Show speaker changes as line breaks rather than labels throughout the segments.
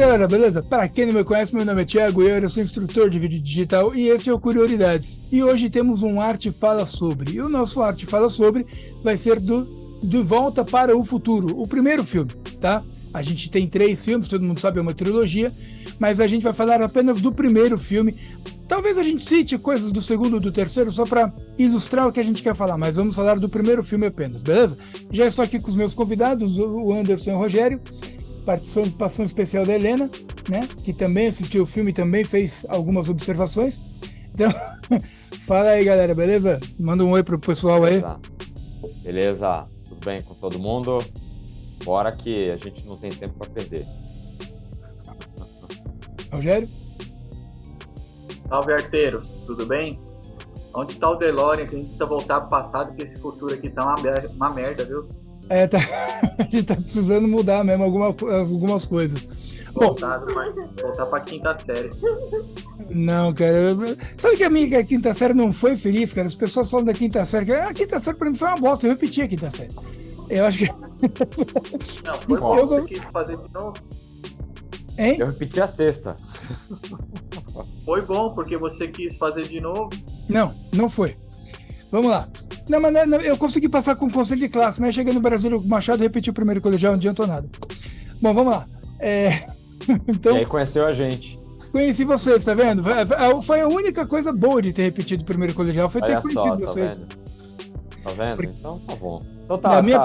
galera, beleza? Para quem não me conhece, meu nome é Thiago e eu sou instrutor de vídeo digital e este é o Curiosidades. E hoje temos um Arte Fala Sobre. E o nosso Arte Fala Sobre vai ser De Volta para o Futuro, o primeiro filme, tá? A gente tem 3 filmes, todo mundo sabe, é uma trilogia, mas a gente vai falar apenas do primeiro filme. Talvez a gente cite coisas do segundo e do terceiro só para ilustrar o que a gente quer falar, mas vamos falar do primeiro filme apenas, beleza? Já estou aqui com os meus convidados, o Anderson e o Rogério. Participação especial da Helena, né? Que também assistiu o filme e também fez algumas observações. Então, fala aí, galera, beleza? Manda um oi pro pessoal aí.
Beleza, tudo bem com todo mundo? Bora que a gente não tem tempo para perder.
Rogério?
Salve, arteiros, tudo bem? Onde está o DeLorean? Que a gente precisa voltar pro passado, porque esse futuro aqui tá uma merda, viu?
Tá, a gente tá precisando mudar mesmo algumas coisas.
Voltar pra quinta série.
Não, cara. Sabe que a minha quinta série não foi feliz, cara? As pessoas falam da quinta série. A quinta série pra mim foi uma bosta. Eu repeti a quinta série. Eu acho que.
Não, foi bom. Você quis fazer de novo?
Hein?
Eu repeti a sexta.
Foi bom, porque você quis fazer de novo.
Não foi. Vamos lá. Não, mas eu consegui passar com o conselho de classe, mas cheguei no Brasil, o Machado repetiu o primeiro colegial, não adiantou nada. Bom, vamos lá. Então,
e aí conheceu a gente.
Conheci vocês, tá vendo? Foi a única coisa boa de ter repetido o primeiro colegial, foi ter conhecido vocês.
Tá vendo? Então tá bom. Então
da minha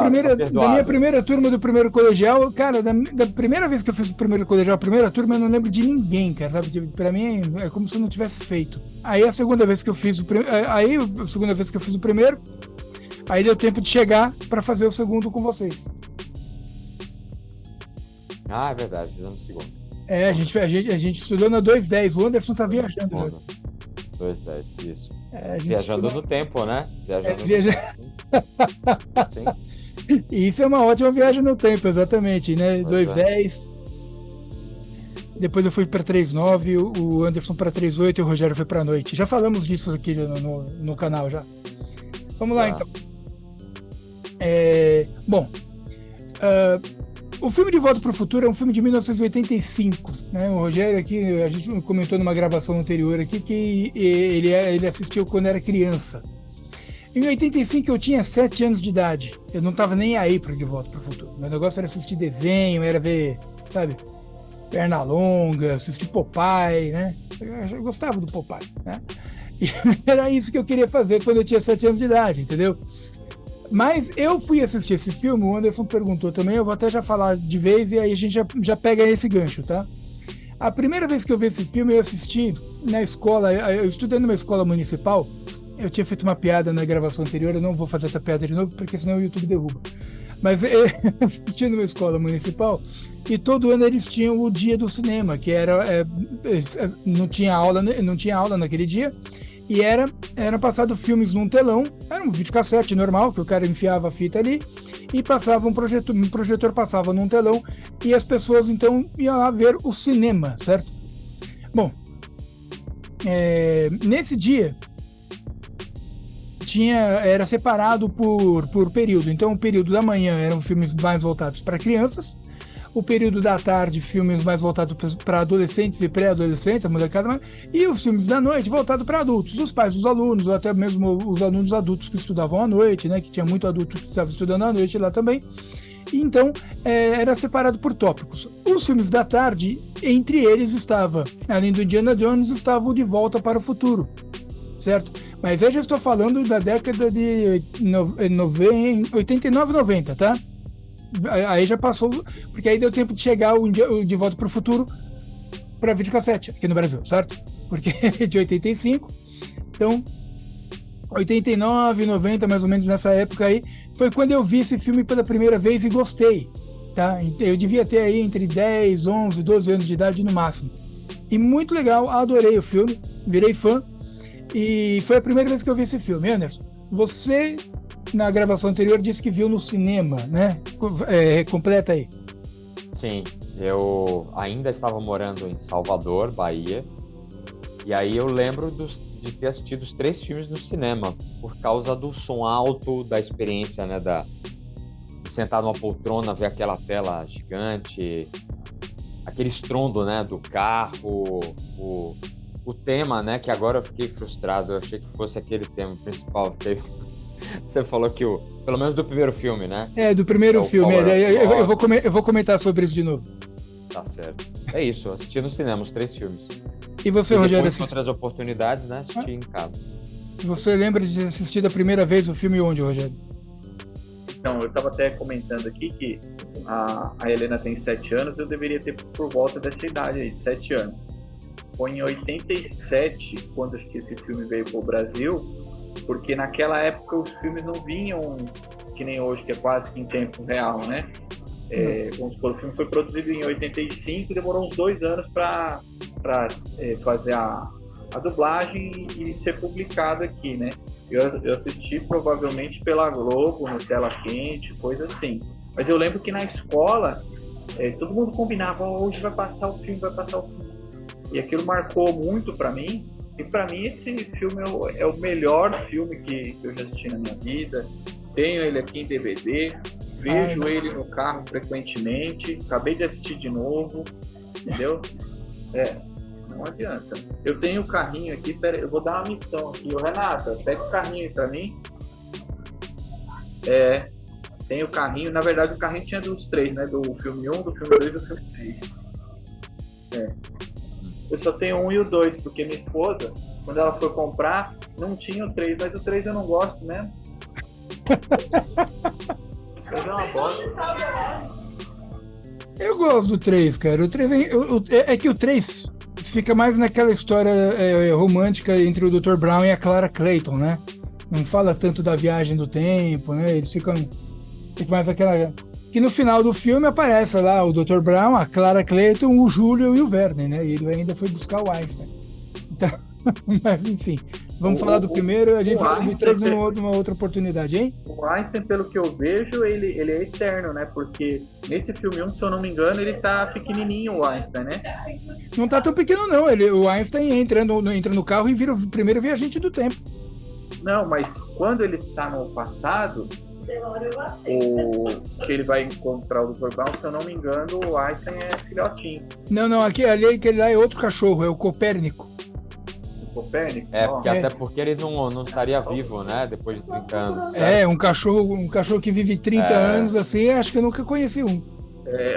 primeira turma do primeiro colegial, cara, da primeira vez que eu fiz o primeiro colegial, a primeira turma, eu não lembro de ninguém, cara, sabe? Pra mim é como se eu não tivesse feito. Aí a segunda vez que eu fiz o primeiro, aí deu tempo de chegar pra fazer o segundo com vocês.
Ah, é verdade, fizemos o segundo.
A gente estudou na 210, o Anderson tá viajando.
210, isso. Viajando no tempo, né?
Sim. Isso é uma ótima viagem no tempo, exatamente, né? 210. Depois eu fui para 39, o Anderson para 38 e o Rogério foi para noite. Já falamos disso aqui no canal já. Vamos lá, então. O filme De Volta para o Futuro é um filme de 1985, né? O Rogério aqui, a gente comentou numa gravação anterior aqui que ele assistiu quando era criança. Em 85 eu tinha 7 anos de idade. Eu não estava nem aí para De Volta para o Futuro. Meu negócio era assistir desenho, era ver, sabe, Pernalonga, assistir Popeye, né? Eu gostava do Popeye, né? E era isso que eu queria fazer quando eu tinha 7 anos de idade, entendeu? Mas eu fui assistir esse filme, o Anderson perguntou também, eu vou até já falar de vez e aí a gente já pega esse gancho, tá? A primeira vez que eu vi esse filme, eu assisti na escola, eu estudei numa escola municipal, eu tinha feito uma piada na gravação anterior, eu não vou fazer essa piada de novo, porque senão o YouTube derruba. Mas eu assisti numa escola municipal e todo ano eles tinham o dia do cinema, que era, não tinha aula naquele dia, e era passado filmes num telão, era um videocassete normal, que o cara enfiava a fita ali, e passava um projetor passava num telão, e as pessoas então iam lá ver o cinema, certo? Bom, nesse dia, era separado por período, então o período da manhã eram filmes mais voltados para crianças, o período da tarde, filmes mais voltados para adolescentes e pré-adolescentes, a molecada, e os filmes da noite voltados para adultos, os pais dos alunos, ou até mesmo os alunos adultos que estudavam à noite, né, que tinha muito adulto que estava estudando à noite lá também. E então, era separado por tópicos. Os filmes da tarde, entre eles estava, além do Indiana Jones, estava o De Volta para o Futuro, certo? Mas eu já estou falando da década de 89, 90, tá? Aí já passou, porque aí deu tempo de chegar o De Volta para o Futuro para videocassete aqui no Brasil, certo? Porque é de 85, então 89, 90, mais ou menos nessa época aí, foi quando eu vi esse filme pela primeira vez e gostei, tá? Eu devia ter aí entre 10, 11, 12 anos de idade no máximo. E muito legal, adorei o filme, virei fã, e foi a primeira vez que eu vi esse filme. Anderson, você, na gravação anterior, disse que viu no cinema, né? Completa aí.
Sim, eu ainda estava morando em Salvador, Bahia, e aí eu lembro de ter assistido os 3 filmes no cinema, por causa do som alto, da experiência, né, de sentar numa poltrona, ver aquela tela gigante, aquele estrondo, né, do carro, o tema, né, que agora eu fiquei frustrado, eu achei que fosse aquele tema principal, porque você falou que pelo menos do primeiro filme, né?
Do primeiro filme, eu vou comentar sobre isso de novo.
Tá certo. É isso, assisti no cinema os 3 filmes.
E você, Rogério,
depois, outras oportunidades, né, assisti em casa.
Você lembra de ter assistido a primeira vez o filme onde, Rogério?
Então, eu estava até comentando aqui que a Helena tem 7 anos, eu deveria ter por volta dessa idade aí, de 7 anos. Foi em 87, quando acho que esse filme veio para o Brasil, porque naquela época os filmes não vinham que nem hoje, que é quase que em tempo real, né? Vamos supor, o filme foi produzido em 85 e demorou uns 2 anos para fazer a dublagem e ser publicado aqui, né? Eu assisti provavelmente pela Globo, no Tela Quente, coisa assim. Mas eu lembro que na escola, todo mundo combinava, hoje vai passar o filme. E aquilo marcou muito para mim. E para mim esse filme é o melhor filme que eu já assisti na minha vida. Tenho ele aqui em DVD, vejo ele no carro frequentemente, acabei de assistir de novo, entendeu? Não adianta. Eu tenho o carrinho aqui, pera, eu vou dar uma missão aqui. Ô, Renata, pega o carrinho aí pra mim. Tem o carrinho, na verdade o carrinho tinha dos 3, né? Do filme 1, do filme 2 e do filme 3. Eu só tenho o 1 e o 2, porque minha esposa, quando ela foi comprar, não tinha o 3, mas o 3 eu não gosto mesmo. Mas é uma bosta.
Eu gosto do 3, cara. O 3 é que o 3 fica mais naquela história romântica entre o Dr. Brown e a Clara Clayton, né? Não fala tanto da viagem do tempo, né? Eles ficam mais aquela... Que no final do filme aparece lá o Dr. Brown, a Clara Clayton, o Júlio e o Werner, né? E ele ainda foi buscar o Einstein. Então, mas enfim, vamos falar do primeiro, a gente me traz uma outra oportunidade, hein?
O Einstein, pelo que eu vejo, ele é eterno, né? Porque nesse filme 1, se eu não me engano, ele tá pequenininho, o Einstein, né?
Não tá tão pequeno, não. O Einstein entra no carro e vira o primeiro viajante do tempo.
Não, mas quando ele tá no passado, que ele vai encontrar o Dr. Brown, se eu não me engano, o Einstein é filhotinho.
Não, aquele lá é outro cachorro, é o Copérnico.
Copérnico?
Até porque ele não estaria vivo, né? Depois de 30 anos.
Um cachorro que vive 30 anos, assim, acho que eu nunca conheci um.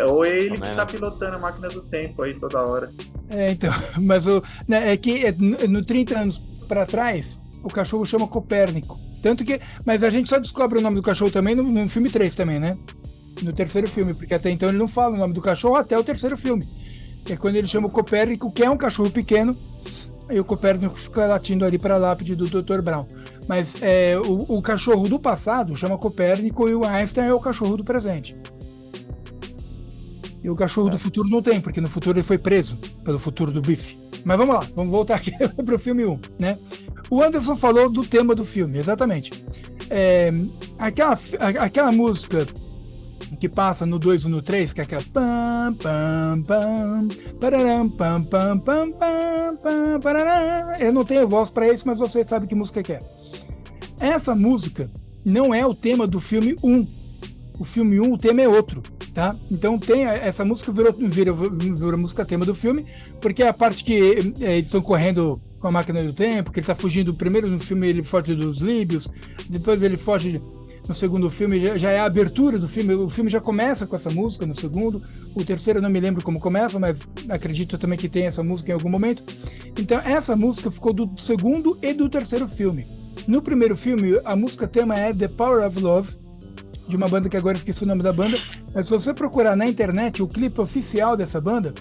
Ou ele que tá pilotando a máquina do tempo aí toda hora.
Então, mas é que no 30 anos pra trás, o cachorro chama Copérnico. Tanto que, mas a gente só descobre o nome do cachorro também no filme 3 também, né? No terceiro filme, porque até então ele não fala o nome do cachorro até o terceiro filme. Que é quando ele chama o Copérnico, que é um cachorro pequeno, e o Copérnico fica latindo ali para a lápide do Dr. Brown. Mas o cachorro do passado chama Copérnico e o Einstein é o cachorro do presente. E o cachorro do futuro não tem, porque no futuro ele foi preso pelo futuro do Biff. Mas vamos lá, vamos voltar aqui para o filme 1, né? O Anderson falou do tema do filme, exatamente. Aquela música que passa no 2 e no 3, que é aquela pam pam pam pararam pam pam pam pam pam pararam. Eu não tenho voz para isso, mas você sabe que música que é. Essa música não é o tema do filme 1. O filme 1, o tema é outro, tá? Então essa música virou música tema do filme, porque é a parte que eles estão correndo com a máquina do tempo, que ele está fugindo. Primeiro no filme ele foge dos líbios, depois ele foge no segundo filme, já é a abertura do filme. O filme já começa com essa música no segundo. O terceiro eu não me lembro como começa, mas acredito também que tem essa música em algum momento. Então essa música ficou do segundo e do terceiro filme. No primeiro filme, a música tema é The Power of Love, de uma banda que agora esqueci o nome da banda, mas se você procurar na internet o clipe oficial dessa banda,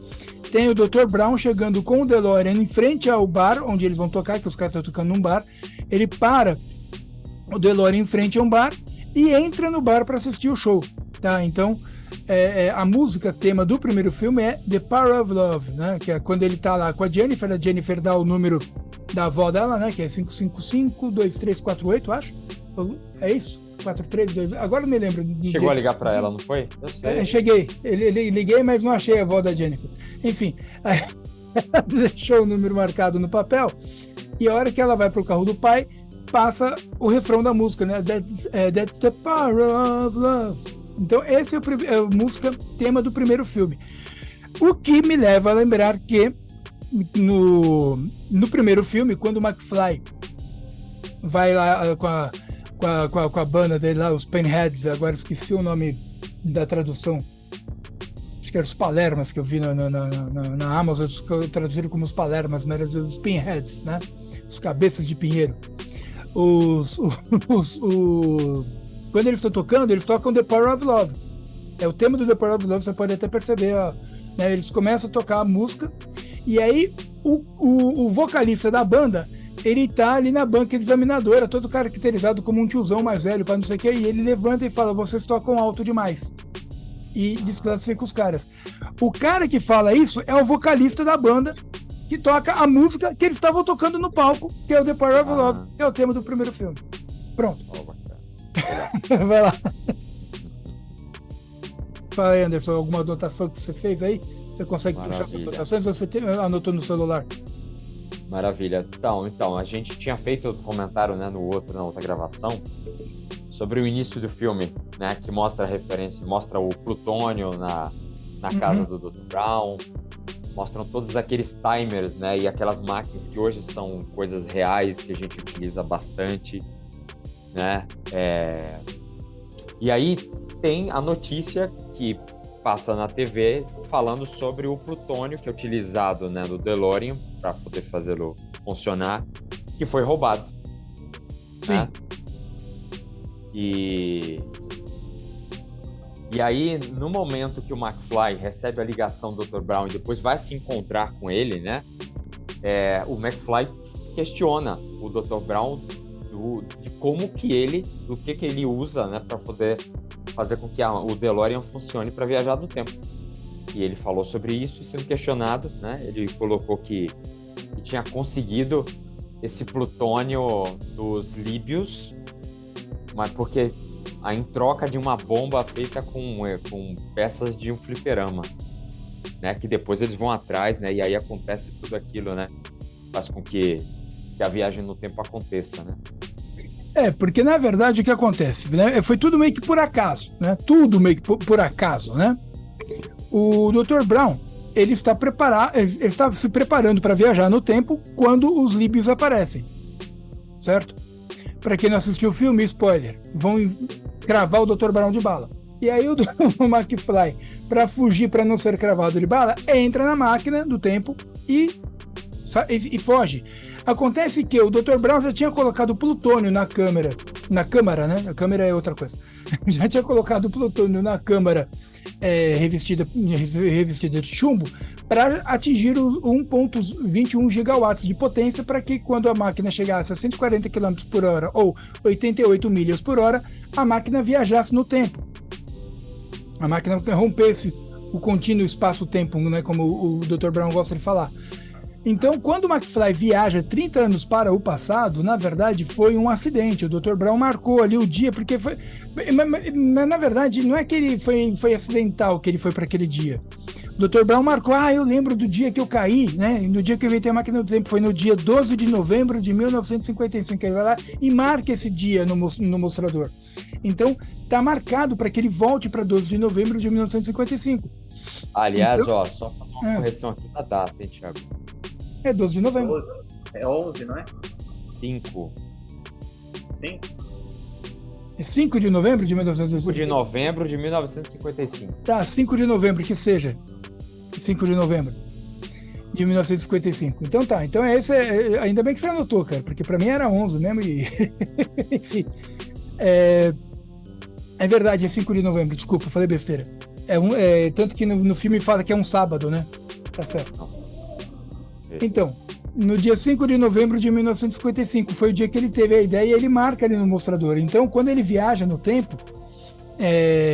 tem o Dr. Brown chegando com o DeLorean em frente ao bar onde eles vão tocar, que os caras estão tocando num bar. Ele para o DeLorean em frente a um bar e entra no bar para assistir o show, tá? Então, a música tema do primeiro filme é The Power of Love, né? Que é quando ele tá lá com a Jennifer dá o número da avó dela, né? Que é 555-2348, acho. É isso? 432, agora eu me lembro.
Chegou a ligar para ela, não foi? Eu sei.
Cheguei. Liguei, mas não achei a avó da Jennifer. Enfim, deixou o número marcado no papel e a hora que ela vai pro carro do pai, passa o refrão da música, né? That's the power of love. Então esse é a música tema do primeiro filme. O que me leva a lembrar que no primeiro filme, quando o McFly vai lá com a banda dele lá, os Pinheads, agora esqueci o nome da tradução, acho que eram os Palermas que eu vi na Amazon, traduziram como os Palermas, mas eram os Pinheads, né? Os cabeças de pinheiro. Quando eles estão tocando, eles tocam The Power of Love. É o tema do The Power of Love, você pode até perceber, ó, né? Eles começam a tocar a música, e aí o vocalista da banda, ele tá ali na banca examinadora, todo caracterizado como um tiozão mais velho, para não sei o que, e ele levanta e fala, vocês tocam alto demais. E desclassifica os caras. O cara que fala isso é o vocalista da banda, que toca a música que eles estavam tocando no palco, que é o The Power of Love, que é o tema do primeiro filme. Pronto. Vai lá. Fala aí, Anderson, alguma anotação que você fez aí? Você consegue puxar as anotações ou você anotou no celular?
Maravilha. Então, a gente tinha feito outro comentário, né, na outra gravação, sobre o início do filme, né, que mostra a referência, mostra o plutônio na casa do Dr. Brown, mostram todos aqueles timers, né, e aquelas máquinas que hoje são coisas reais, que a gente utiliza bastante, né, e aí tem a notícia que passa na TV falando sobre o plutônio que é utilizado, né, no DeLorean para poder fazê-lo funcionar, que foi roubado.
Sim.
Né? E aí, no momento que o McFly recebe a ligação do Dr. Brown e depois vai se encontrar com ele, né, o McFly questiona o Dr. Brown de como que ele, do que ele usa, né, para poder fazer com que o DeLorean funcione para viajar no tempo. E ele falou sobre isso, sendo questionado, né? Ele colocou que tinha conseguido esse plutônio dos líbios, mas porque em troca de uma bomba feita com peças de um fliperama, né? Que depois eles vão atrás, né? E aí acontece tudo aquilo, né? Faz com que a viagem no tempo aconteça, né?
Porque na verdade o que acontece, né? Foi tudo meio que por acaso, né? Tudo meio que por acaso, né? O Dr. Brown, ele está se preparando para viajar no tempo quando os líbios aparecem, certo? Para quem não assistiu o filme, spoiler, vão cravar o Dr. Brown de bala. E aí o McFly, para fugir, para não ser cravado de bala, entra na máquina do tempo e foge. Acontece que o Dr. Brown já tinha colocado plutônio na câmara, né? A câmera é outra coisa. Já tinha colocado plutônio na câmara revestida de chumbo para atingir os 1,21 gigawatts de potência, para que quando a máquina chegasse a 140 km por hora ou 88 milhas por hora, a máquina viajasse no tempo. A máquina rompesse o contínuo espaço-tempo, né? Como o Dr. Brown gosta de falar. Então, quando o McFly viaja 30 anos para o passado, na verdade foi um acidente. O Dr. Brown marcou ali o dia, porque foi. Mas, na verdade, não é que ele foi acidental que ele foi para aquele dia. O Dr. Brown marcou, eu lembro do dia que eu caí, né? No dia que eu inventei a máquina do tempo, foi no dia 12 de novembro de 1955. Ele vai lá e marca esse dia no mostrador. Então, tá marcado para que ele volte para 12 de novembro de 1955.
Aliás, então, só fazer uma correção aqui da data, hein, Thiago?
É 12 de novembro.
12. É 11, não é?
5.
5?
É 5 de novembro de 1955?
5 de novembro de 1955.
Tá, 5 de novembro, que seja. 5 de novembro de 1955. Então tá, então esse ainda bem que você anotou, cara, porque pra mim era 11 mesmo e... Enfim. É verdade, é 5 de novembro, desculpa, falei besteira. Tanto que no filme fala que é um sábado, né? Tá certo. Então, no dia 5 de novembro de 1955, foi o dia que ele teve a ideia e ele marca ali no mostrador. Então, quando ele viaja no tempo,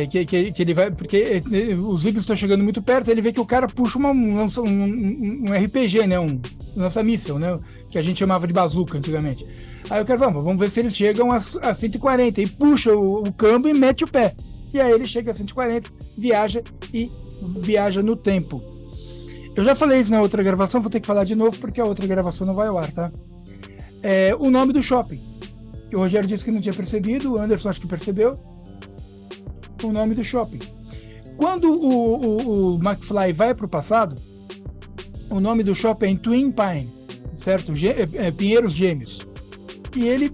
que ele vai, porque os líbios estão chegando muito perto, ele vê que o cara puxa um RPG, né? Um lança-míssel, né? Que a gente chamava de bazuca antigamente. Aí o cara, vamos ver se eles chegam a 140, e puxa o câmbio e mete o pé. E aí ele chega a 140, viaja no tempo. Eu já falei isso na outra gravação, vou ter que falar de novo porque a outra gravação não vai ao ar, tá? O nome do shopping, que o Rogério disse que não tinha percebido, o Anderson acho que percebeu. O nome do shopping. quando o McFly vai para o passado, o nome do shopping é Twin Pine, certo? Pinheiros Gêmeos. E ele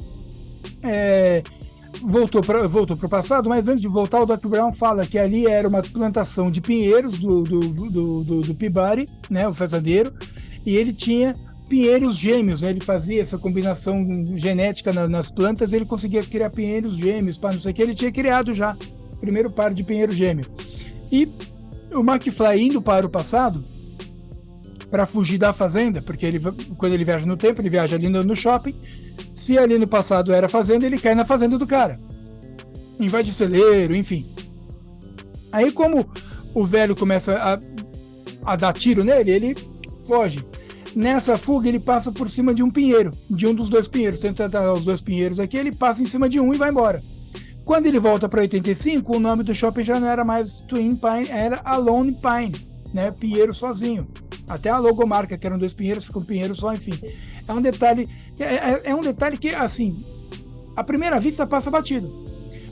voltou para o passado, mas antes de voltar, o Dr. Brown fala que ali era uma plantação de pinheiros do Peabody, né, o fazendeiro, e ele tinha pinheiros gêmeos, né? Ele fazia essa combinação genética nas plantas, ele conseguia criar pinheiros gêmeos, para não sei o que, ele tinha criado já o primeiro par de pinheiro gêmeo. E o McFly indo para o passado, para fugir da fazenda, porque quando ele viaja no tempo, ele viaja ali no shopping, se ali no passado era fazenda, ele cai na fazenda do cara, invade celeiro, enfim. Aí como o velho começa a dar tiro nele, ele foge. Nessa fuga, ele passa por cima de um pinheiro, de um dos dois pinheiros. Tenta dar os dois pinheiros aqui, ele passa em cima de um e vai embora. Quando ele volta para 85, o nome do shopping já não era mais Twin Pine, era Alone Pine, né? Pinheiro sozinho. Até a logomarca, que eram dois pinheiros, fica um pinheiro só, enfim. É um detalhe que, assim, à primeira vista passa batido.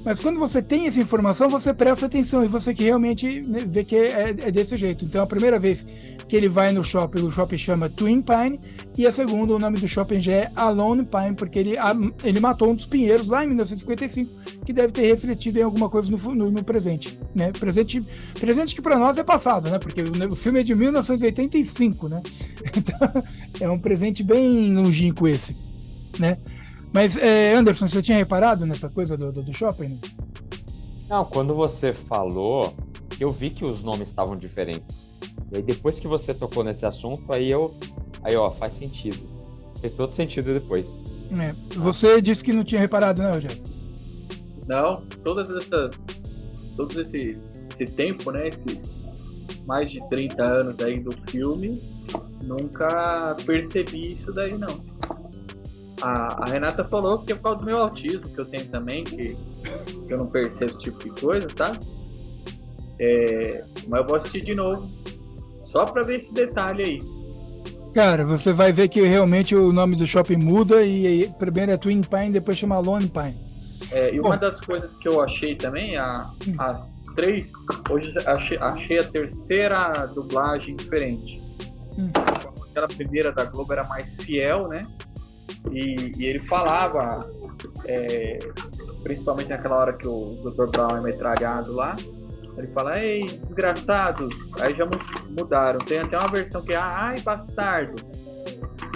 Mas quando você tem essa informação, você presta atenção e você que realmente, né, vê que é desse jeito. Então, a primeira vez que ele vai no shopping, o shopping chama Twin Pine, e a segunda, o nome do shopping já é Alone Pine, porque ele matou um dos pinheiros lá em 1955, que deve ter refletido em alguma coisa no presente, né? Presente que para nós é passado, né? Porque o filme é de 1985, né? Então, é um presente bem longínquo esse, né? Mas, Anderson, você tinha reparado nessa coisa do shopping?
Não, quando você falou, eu vi que os nomes estavam diferentes. E aí depois que você tocou nesse assunto, aí ó, faz sentido. Fez todo sentido depois.
Você disse que não tinha reparado, né, Rogério?
Não, todo esse tempo, né, esses mais de 30 anos aí do filme, nunca percebi isso daí, não. A Renata falou que é por causa do meu autismo, que eu tenho também, que eu não percebo esse tipo de coisa, tá? Mas eu vou assistir de novo, só pra ver esse detalhe aí.
Cara, você vai ver que realmente o nome do shopping muda e primeiro é Twin Pine, depois chama Lone Pine.
E uma das coisas que eu achei também, as três, hoje achei a terceira dublagem diferente. Aquela primeira da Globo era mais fiel, né? E ele falava, principalmente naquela hora que o Dr. Brown é metralhado lá, ele fala, ei, desgraçados, aí já mudaram, tem até uma versão que é, ai, bastardo.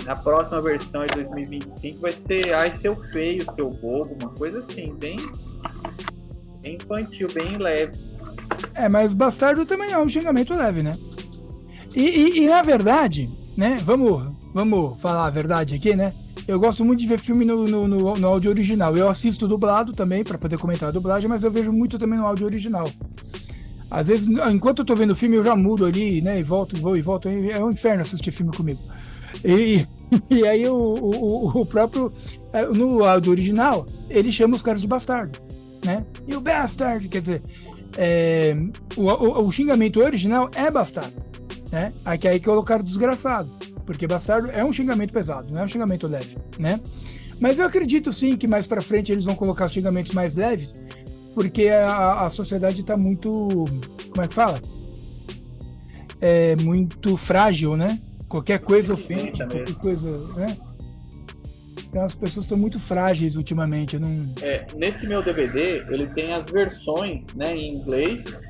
Na próxima versão, em 2025, vai ser, ai, seu feio, seu bobo, uma coisa assim, bem infantil, bem leve.
Mas bastardo também é um xingamento leve, né? E na verdade, né, vamos falar a verdade aqui, né? Eu gosto muito de ver filme no áudio original. Eu assisto dublado também, para poder comentar a dublagem, mas eu vejo muito também no áudio original. Às vezes, enquanto eu tô vendo o filme, eu já mudo ali, né? E volto. É um inferno assistir filme comigo. E aí o próprio... No áudio original, ele chama os caras de bastardo, né? E o bastard, quer dizer... o xingamento original é bastardo, né? Aí colocaram desgraçado. Porque bastardo é um xingamento pesado, não é um xingamento leve, né? Mas eu acredito sim que mais pra frente eles vão colocar os xingamentos mais leves, porque a sociedade tá muito, como é que fala? Muito frágil, né? Qualquer coisa ofende, qualquer coisa, né? Então as pessoas estão muito frágeis ultimamente.
Nesse meu DVD, ele tem as versões, né, em inglês,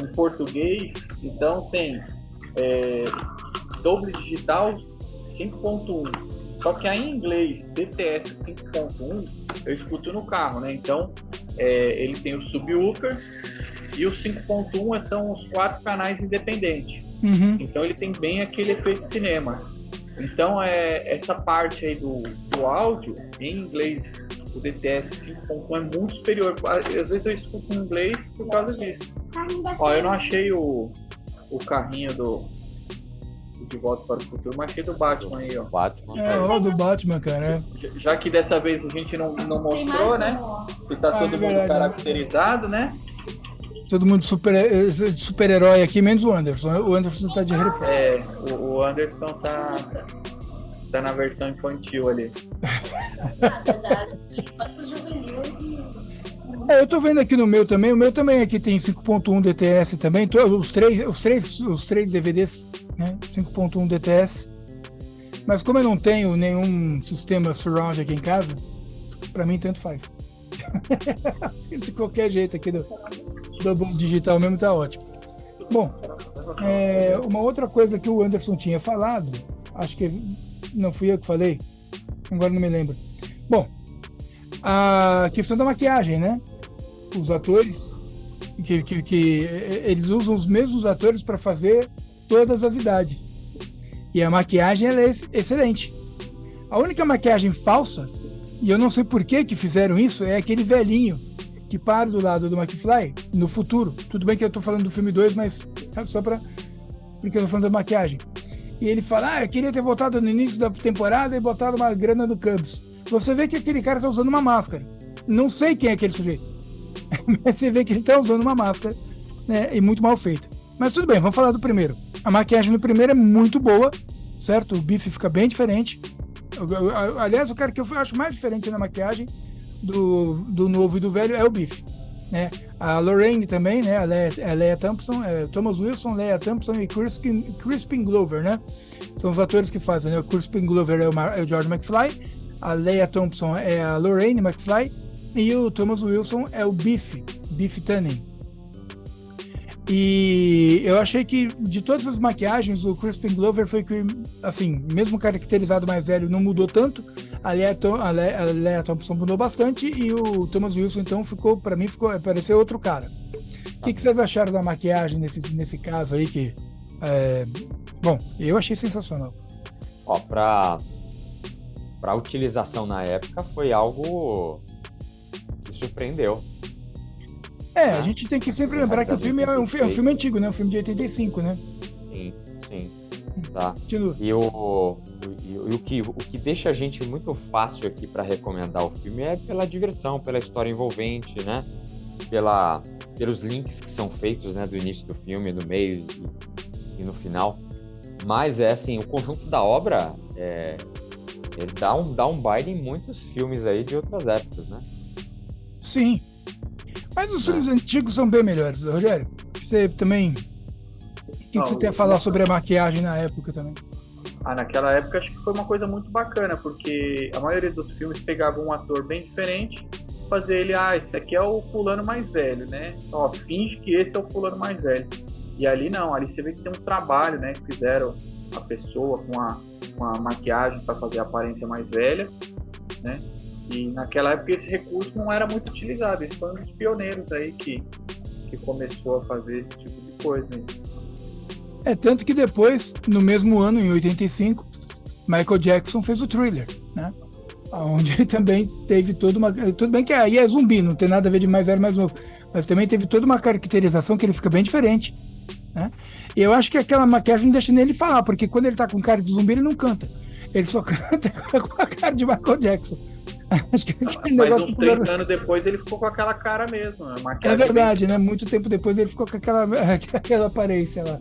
em português, então tem... Dolby Digital 5.1, só que aí em inglês DTS 5.1 eu escuto no carro, né? Então ele tem o subwoofer e o 5.1 são os 4 canais independentes. Então ele tem bem aquele efeito cinema. Então essa parte aí do áudio em inglês, o DTS 5.1 é muito superior. Às vezes eu escuto em inglês por causa disso. Ó, eu não achei o carrinho De Volta para o Futuro, mas achei do Batman aí, ó.
O do Batman, cara.
Já que dessa vez a gente não mostrou, né? E tá todo mundo caracterizado, né?
Todo mundo super-herói aqui, menos o Anderson. O Anderson tá de repente.
O Anderson tá na versão infantil ali.
Eu tô vendo aqui no meu também. O meu também aqui tem 5.1 DTS também. Os três DVDs, né? 5.1 DTS. Mas como eu não tenho nenhum sistema surround aqui em casa, pra mim tanto faz. De qualquer jeito aqui do digital mesmo tá ótimo. Bom, uma outra coisa que o Anderson tinha falado, acho que não fui eu que falei, agora não me lembro. Bom, a questão da maquiagem, né? Os atores, que eles usam os mesmos atores para fazer todas as idades. E a maquiagem ela é excelente. A única maquiagem falsa, e eu não sei por que fizeram isso, é aquele velhinho que para do lado do McFly no futuro. Tudo bem que eu tô falando do filme 2, mas só porque eu tô falando da maquiagem. E ele fala, eu queria ter voltado no início da temporada e botado uma grana no Cubs. Você vê que aquele cara tá usando uma máscara. Não sei quem é aquele sujeito. Mas você vê que ele tá usando uma máscara, né, e muito mal feita. Mas tudo bem, vamos falar do primeiro. A maquiagem no primeiro é muito boa, certo? O Biff fica bem diferente. Aliás, o cara que eu acho mais diferente na maquiagem do novo e do velho é o Biff, né? A Lorraine também, né? A Leia Thompson, Thomas Wilson, Leia Thompson e Crispin Glover, né? São os atores que fazem, né? O Crispin Glover é o George McFly, a Leia Thompson é a Lorraine McFly e o Thomas Wilson é o Biff Tannen. E eu achei que de todas as maquiagens, o Crispin Glover foi que, assim, mesmo caracterizado mais velho, não mudou tanto. A Leia Thompson mudou bastante e o Thomas Wilson, então, para mim, pareceu outro cara. O que vocês acharam da maquiagem nesse caso aí que... bom, eu achei sensacional.
Ó, pra utilização na época foi algo que surpreendeu.
A gente tem que sempre lembrar que o filme é um filme antigo, né? Um filme de 85, né?
Sim. Tá.
Continua.
E o que deixa a gente muito fácil aqui para recomendar o filme é pela diversão, pela história envolvente, né? Pelos links que são feitos, né? Do início do filme, no meio e no final. Mas assim, o conjunto da obra ele dá um baile em muitos filmes aí de outras épocas, né?
Sim. Mas os filmes antigos são bem melhores, Rogério. Você também... O que você tem a falar sobre a maquiagem na época também?
Naquela época acho que foi uma coisa muito bacana, porque a maioria dos filmes pegava um ator bem diferente, fazer ele, esse aqui é o fulano mais velho, né? Finge que esse é o fulano mais velho. E ali não, ali você vê que tem um trabalho, né? Que fizeram a pessoa com a maquiagem para fazer a aparência mais velha, né? E naquela época esse recurso não era muito utilizado. Esse foi um dos pioneiros aí que começou a fazer esse tipo de coisa.
Tanto que depois, no mesmo ano, em 85, Michael Jackson fez o Thriller, né? Onde também teve toda uma... Tudo bem que aí é zumbi, não tem nada a ver de mais velho, mais novo. Mas também teve toda uma caracterização que ele fica bem diferente, né? E eu acho que aquela maquiagem não deixa nele falar, porque quando ele tá com cara de zumbi, ele não canta. Ele só canta com a cara de Michael Jackson. Acho que
mas uns 30 anos depois ele ficou com aquela cara mesmo.
É verdade, né? Muito tempo depois ele ficou com aquela aparência lá.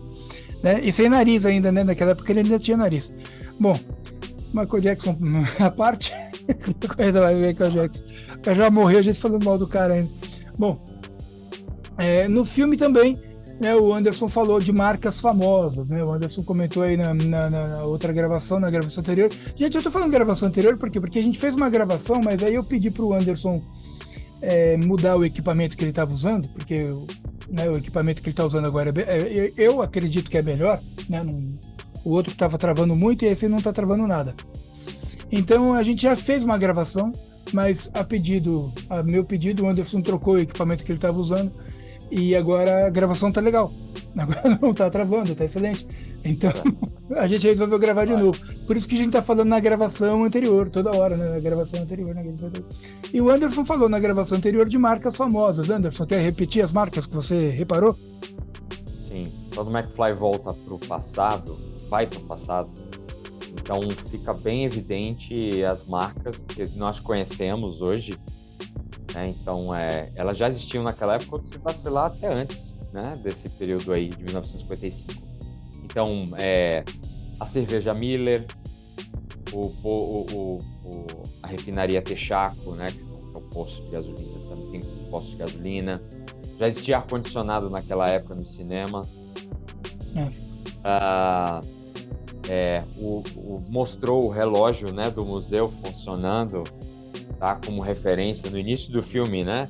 Né? E sem nariz ainda, né? Naquela época ele ainda tinha nariz. Bom, Michael Jackson, a parte... Coisa lá, Michael Jackson. O cara já morreu, a gente falando mal do cara ainda. Bom, no filme também, né, o Anderson falou de marcas famosas, né? O Anderson comentou aí na outra gravação, na gravação anterior. Gente, eu tô falando gravação anterior por quê? Porque a gente fez uma gravação, mas aí eu pedi pro Anderson mudar o equipamento que ele estava usando, porque o equipamento que ele está usando agora eu acredito que é melhor, né? O outro estava travando muito e esse não está travando nada. Então a gente já fez uma gravação, mas a meu pedido, o Anderson trocou o equipamento que ele estava usando e agora a gravação tá legal. Agora não tá travando, tá excelente. Então a gente resolveu gravar de novo. Por isso que a gente tá falando na gravação anterior, toda hora, né? Na gravação anterior. E o Anderson falou na gravação anterior de marcas famosas. Anderson, quer repetir as marcas que você reparou?
Sim. Quando o McFly volta pro passado, vai pro passado, então fica bem evidente as marcas que nós conhecemos hoje, né? Então elas já existiam naquela época, ou se vacilar até antes, né? Desse período aí de 1955. Então a cerveja Miller, a refinaria Texaco, né? Que é o posto de gasolina, também tem posto de gasolina. Já existia ar-condicionado naquela época nos cinemas. Mostrou o relógio, né, do museu funcionando, tá, como referência no início do filme, né,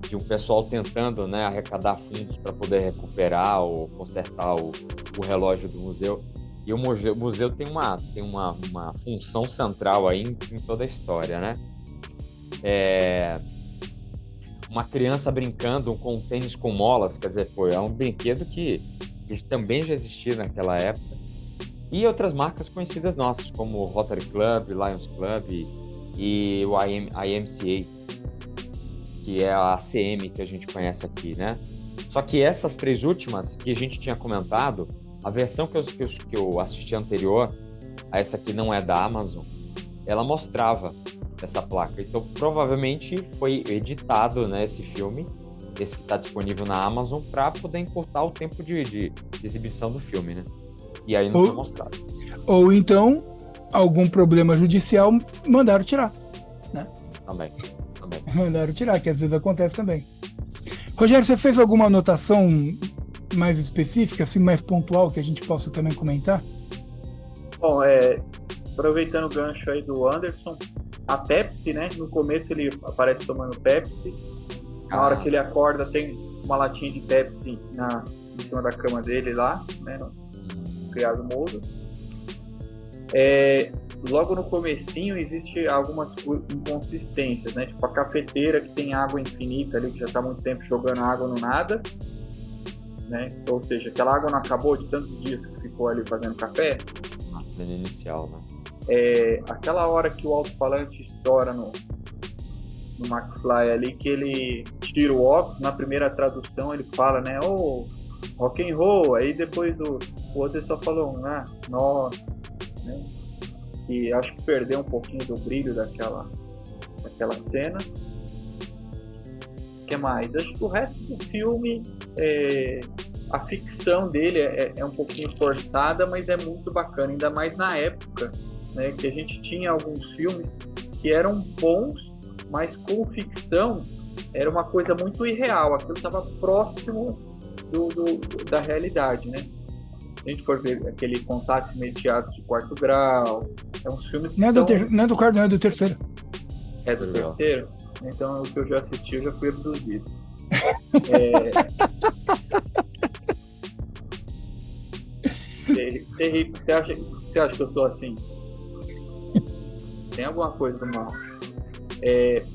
de um pessoal tentando, né, arrecadar fundos para poder recuperar ou consertar o relógio do museu. E o museu tem uma função central aí em toda a história, né? Uma criança brincando com um tênis com molas, quer dizer, é um brinquedo que também já existia naquela época. E outras marcas conhecidas nossas, como o Rotary Club, Lions Club e o IMCA, que é a ACM que a gente conhece aqui, né? Só que essas três últimas que a gente tinha comentado, a versão que eu assisti anterior, a essa que não é da Amazon, ela mostrava essa placa. Então, provavelmente foi editado, né, esse filme, esse que está disponível na Amazon, para poder encurtar o tempo de exibição do filme, né? E aí não foi mostrado.
Ou então, algum problema judicial, mandaram tirar, né?
Também.
Mandaram tirar, que às vezes acontece também. Rogério, você fez alguma anotação mais específica, assim, mais pontual, que a gente possa também comentar?
Bom, aproveitando o gancho aí do Anderson, a Pepsi, né? No começo ele aparece tomando Pepsi. Na hora que ele acorda, tem uma latinha de Pepsi em cima da cama dele lá, né? No criado mudo. Logo no comecinho existe algumas inconsistências, né? Tipo a cafeteira que tem água infinita ali, que já está há muito tempo jogando água no nada, né? Ou seja, aquela água não acabou de tantos dias que ficou ali fazendo café.
Nossa, inicial, né?
Aquela hora que o alto-falante estoura no McFly ali, que ele tira o óculos, na primeira tradução ele fala, né? Oh, rock and roll. Aí depois o outro só falou, nossa, né? E acho que perdeu um pouquinho do brilho daquela cena. O que mais? Acho que o resto do filme, a ficção dele é um pouquinho forçada, mas é muito bacana, ainda mais na época, né, que a gente tinha alguns filmes que eram bons, mas com ficção era uma coisa muito irreal, aquilo estava próximo da realidade, né? Se a gente for ver aquele Contato Imediato de Quarto Grau, é uns filmes que
não é do quarto, não é do terceiro.
É do terceiro? Então o que eu já assisti, eu já fui abduzido. Terrível. Você acha que eu sou assim? Tem alguma coisa do mal.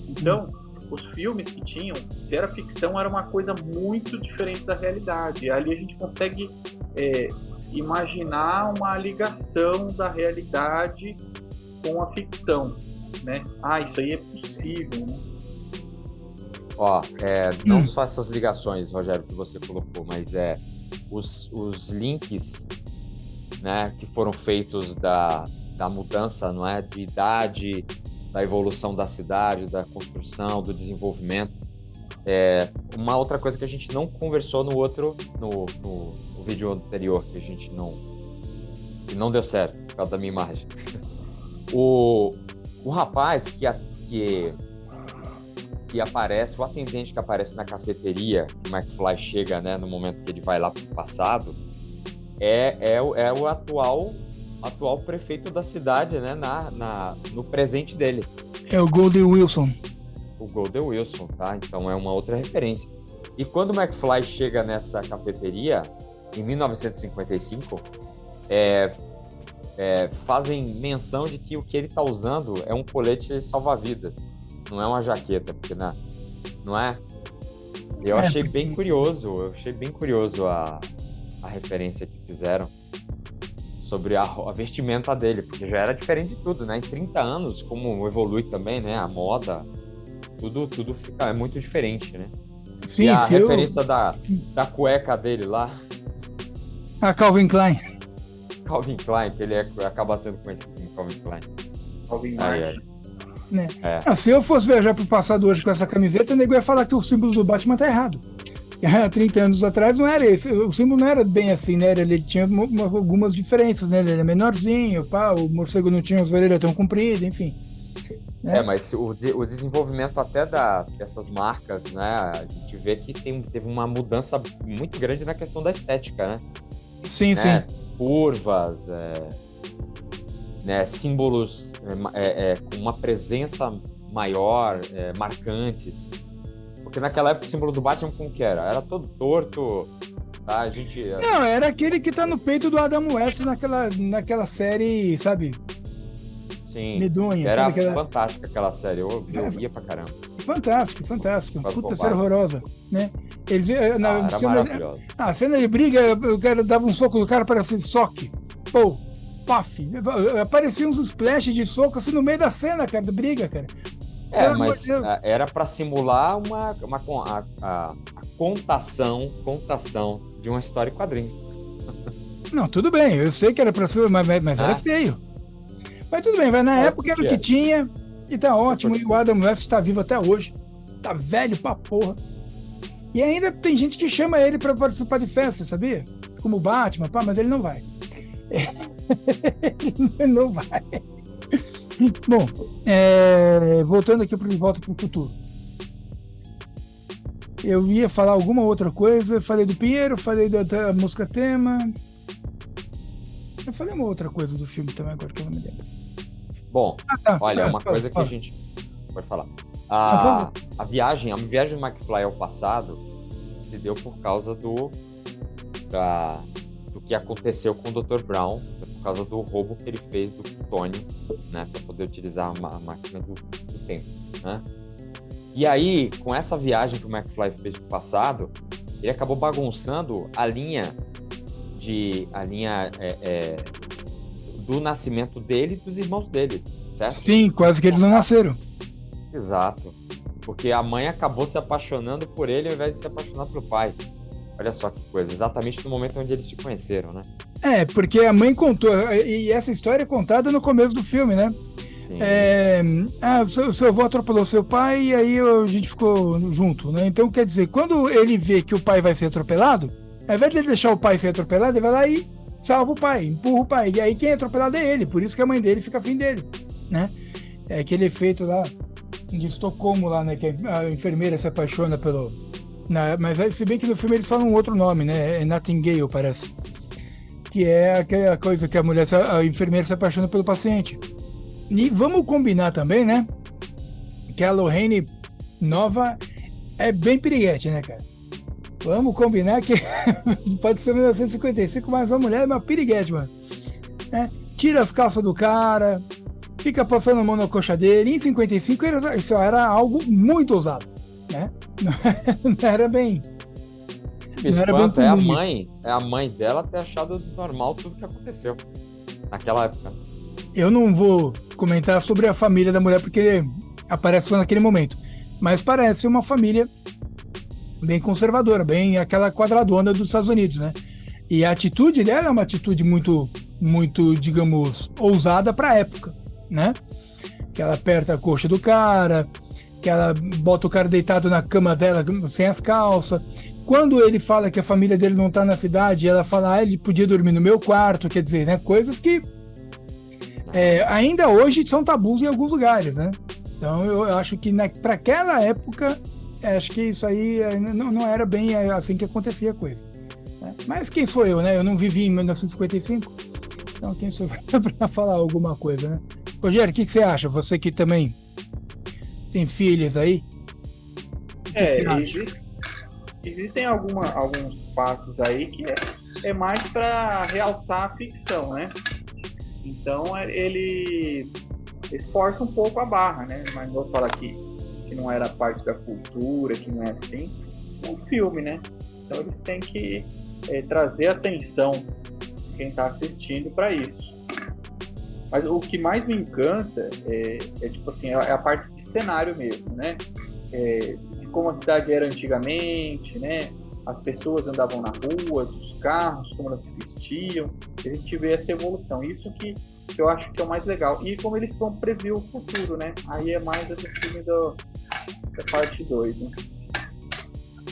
Então, os filmes que tinham, se era ficção, era uma coisa muito diferente da realidade. Ali a gente consegue imaginar uma ligação da realidade com a ficção, né? Isso aí é possível, né?
Não só essas ligações, Rogério, que você colocou, mas os links, né, que foram feitos da mudança, não é, de idade, da evolução da cidade, da construção, do desenvolvimento. Uma outra coisa que a gente não conversou no vídeo anterior, que a gente não deu certo por causa da minha imagem. O rapaz que aparece, o atendente que aparece na cafeteria, que o McFly chega, né, no momento que ele vai lá pro passado, é o atual prefeito da cidade, né, no presente dele.
É o Golden Wilson.
O Golden Wilson, tá? Então é uma outra referência. E quando o McFly chega nessa cafeteria, em 1955, fazem menção de que o que ele está usando é um colete salva-vidas, não é uma jaqueta, porque não é? Eu achei bem curioso, a referência que fizeram sobre a vestimenta dele, porque já era diferente de tudo, né? Em 30 anos, como evolui também, né? A moda, tudo fica muito diferente, né?
Sim,
e a referência da cueca dele lá.
Calvin Klein.
Calvin Klein, que ele acaba sendo conhecido como Calvin Klein.
Calvin Klein.
Né? Se eu fosse viajar pro passado hoje com essa camiseta, o nego ia falar que o símbolo do Batman tá errado. Há 30 anos atrás não era esse, o símbolo não era bem assim, né? Ele tinha algumas diferenças, né? Ele era menorzinho, o morcego não tinha as orelhas tão compridas, enfim. né?
Mas o desenvolvimento até dessas marcas, né? A gente vê que teve uma mudança muito grande na questão da estética, né?
Sim, sim.
Curvas, né? Símbolos com uma presença maior, marcantes. Porque naquela época o símbolo do Batman como que era? Era todo torto, tá? A gente...
Não, era aquele que tá no peito do Adam West naquela série, sabe?
Sim,
Medonha.
era
Sabe?
fantástica aquela série, eu via pra caramba.
Fantástico.
Mas
Puta
bom,
série horrorosa, né? Eles,
Era maravilhosa.
a cena de briga, o cara dava um soco no cara para ser soque. Pô, paf. Apareciam uns splashes de soco assim no meio da cena, cara, de briga, cara.
Mas era para simular a contação de uma história em quadrinho.
Não, tudo bem, eu sei que era pra ser, mas era feio. Mas tudo bem, na época era o que tinha, e tá ótimo, e o Adam West tá vivo até hoje. Tá velho pra porra. E ainda tem gente que chama ele pra participar de festa, sabia? Como Batman, mas ele não vai. Ele não vai. Bom, voltando aqui De Volta pro Futuro. Eu ia falar alguma outra coisa, falei do Pinheiro, falei da música tema. Eu falei uma outra coisa do filme também, agora que eu não me lembro.
Bom, olha, uma coisa que a gente pode falar. A viagem do McFly ao passado se deu por causa do que aconteceu com o Dr. Brown, por causa do roubo que ele fez do Tony, né, para poder utilizar a máquina do tempo, né? E aí, com essa viagem que o McFly fez no passado, ele acabou bagunçando a linha do nascimento dele e dos irmãos dele, certo?
Sim, quase que eles não nasceram.
Exato. Porque a mãe acabou se apaixonando por ele ao invés de se apaixonar pelo pai. Olha só que coisa, exatamente no momento onde eles se conheceram, né?
Porque a mãe contou, e essa história é contada no começo do filme, né?
Sim.
O seu avô atropelou seu pai e aí a gente ficou junto, né? Então, quer dizer, quando ele vê que o pai vai ser atropelado, ao invés de ele deixar o pai ser atropelado, ele vai lá e salva o pai, empurra o pai. E aí quem é atropelado é ele, por isso que a mãe dele fica afim dele, né? É aquele efeito lá de Estocolmo lá, né? Que a enfermeira se apaixona pelo... mas se bem que no filme eles falam um outro nome, né? É Nightingale, parece. Que é aquela coisa que a enfermeira se apaixona pelo paciente. E vamos combinar também, né? Que a Lorraine nova é bem piriguete, né, cara? Vamos combinar que pode ser 1955, mas uma mulher é uma piriguete, mano. Tira as calças do cara, fica passando a mão na coxa dele. Em 55 isso era algo muito ousado, né? Não era bem...
Não era bem comum. É a mãe dela ter achado normal tudo que aconteceu naquela época.
Eu não vou comentar sobre a família da mulher porque aparece só naquele momento, mas parece uma família bem conservadora, bem aquela quadradona dos Estados Unidos, né? E a atitude dela é uma atitude muito, muito, digamos, ousada para a época, né? Que ela aperta a coxa do cara, que ela bota o cara deitado na cama dela sem as calças. Quando ele fala que a família dele não tá na cidade, ela fala, ele podia dormir no meu quarto, quer dizer, né? Coisas que ainda hoje são tabus em alguns lugares, né? Então eu acho que para aquela época, acho que isso aí não era bem assim que acontecia a coisa, né? Mas quem sou eu, né? Eu não vivi em 1955, então quem sou eu para falar alguma coisa, né? Rogério, o que você acha? Você que também tem filhas aí?
Existem alguns fatos aí que é mais para realçar a ficção, né? Então ele esforça um pouco a barra, né? Mas não vou falar que não era parte da cultura, que não é assim. É um filme, né? Então eles têm que trazer atenção de quem está assistindo para isso. Mas o que mais me encanta tipo assim, é a parte de cenário mesmo, né? De como a cidade era antigamente, né? As pessoas andavam na rua, os carros, como elas se vestiam. A gente vê essa evolução. Isso que eu acho que é o mais legal. E como eles vão prever o futuro, né? Aí é mais esse filme da parte 2, né?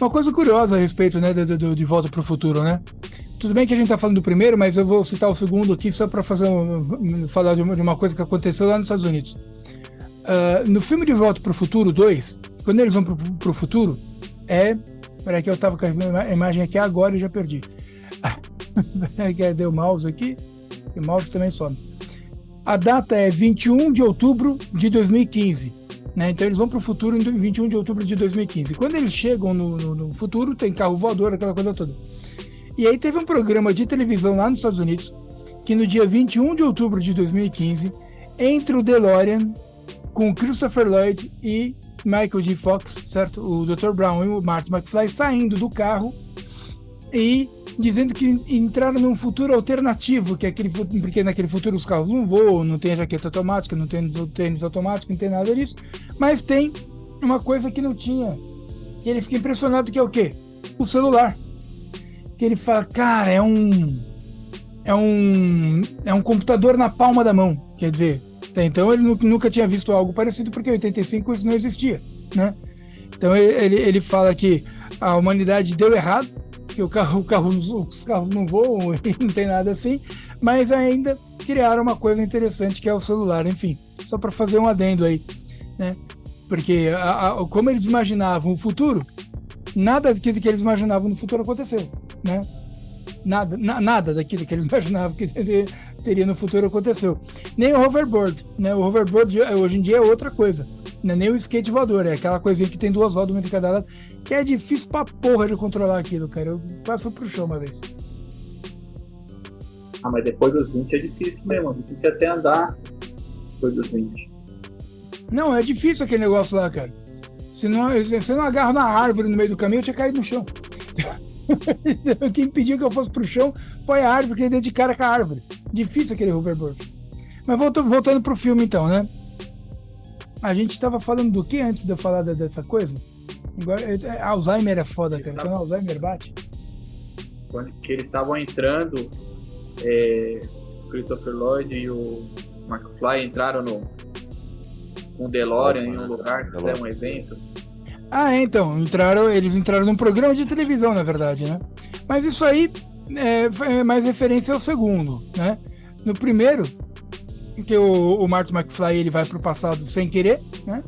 Uma coisa curiosa a respeito, né, de Volta para o Futuro, né? Tudo bem que a gente está falando do primeiro, mas eu vou citar o segundo aqui só para falar de uma coisa que aconteceu lá nos Estados Unidos. No filme De Volta para o Futuro 2, quando eles vão para o futuro, Peraí que eu tava com a imagem aqui agora e já perdi. Deu o mouse aqui, e o mouse também some. A data é 21 de outubro de 2015. Né? Então eles vão para o futuro em 21 de outubro de 2015. Quando eles chegam no futuro, tem carro voador, aquela coisa toda. E aí teve um programa de televisão lá nos Estados Unidos, que no dia 21 de outubro de 2015, entre o DeLorean com Christopher Lloyd e Michael J. Fox, certo? O Dr. Brown e o Marty McFly saindo do carro e dizendo que entraram num futuro alternativo, que é porque naquele futuro os carros não voam, não tem a jaqueta automática, não tem o tênis automático, não tem nada disso, mas tem uma coisa que não tinha. E ele fica impressionado, que é o quê? O celular. Que ele fala, cara, é um computador na palma da mão. Quer dizer, até então ele nunca tinha visto algo parecido, porque em 85 isso não existia, né? Então ele fala que a humanidade deu errado, que os carros não voam e não tem nada assim, mas ainda criaram uma coisa interessante, que é o celular. Enfim, só para fazer um adendo aí, né? Porque como eles imaginavam o futuro, nada daquilo que eles imaginavam no futuro aconteceu, né? Nada daquilo que eles imaginavam que teria no futuro aconteceu. Nem o hoverboard, né? O hoverboard hoje em dia é outra coisa, não é nem o skate voador, é aquela coisinha que tem duas rodas, uma de cada lado, que é difícil pra porra de controlar aquilo, cara. Eu quase fui pro chão uma vez.
Mas depois dos 20 é difícil mesmo, é difícil até andar depois dos 20.
Não, é difícil aquele negócio lá, cara. Se não agarra na árvore no meio do caminho, eu tinha caído no chão. O que impediu que eu fosse pro chão foi a árvore, que ele deu de cara com a árvore. Difícil aquele hoverboard. Mas voltando pro filme então, né? A gente tava falando do que antes de eu falar dessa coisa? Agora, Alzheimer é foda, cara. Quando Alzheimer bate.
Quando que eles estavam entrando, Christopher Lloyd e o McFly entraram com o DeLorean em um lugar que fizeram um evento.
Então, eles entraram num programa de televisão, na verdade, né? Mas isso aí é mais referência ao segundo, né? No primeiro, que o Marty McFly ele vai pro passado sem querer, né?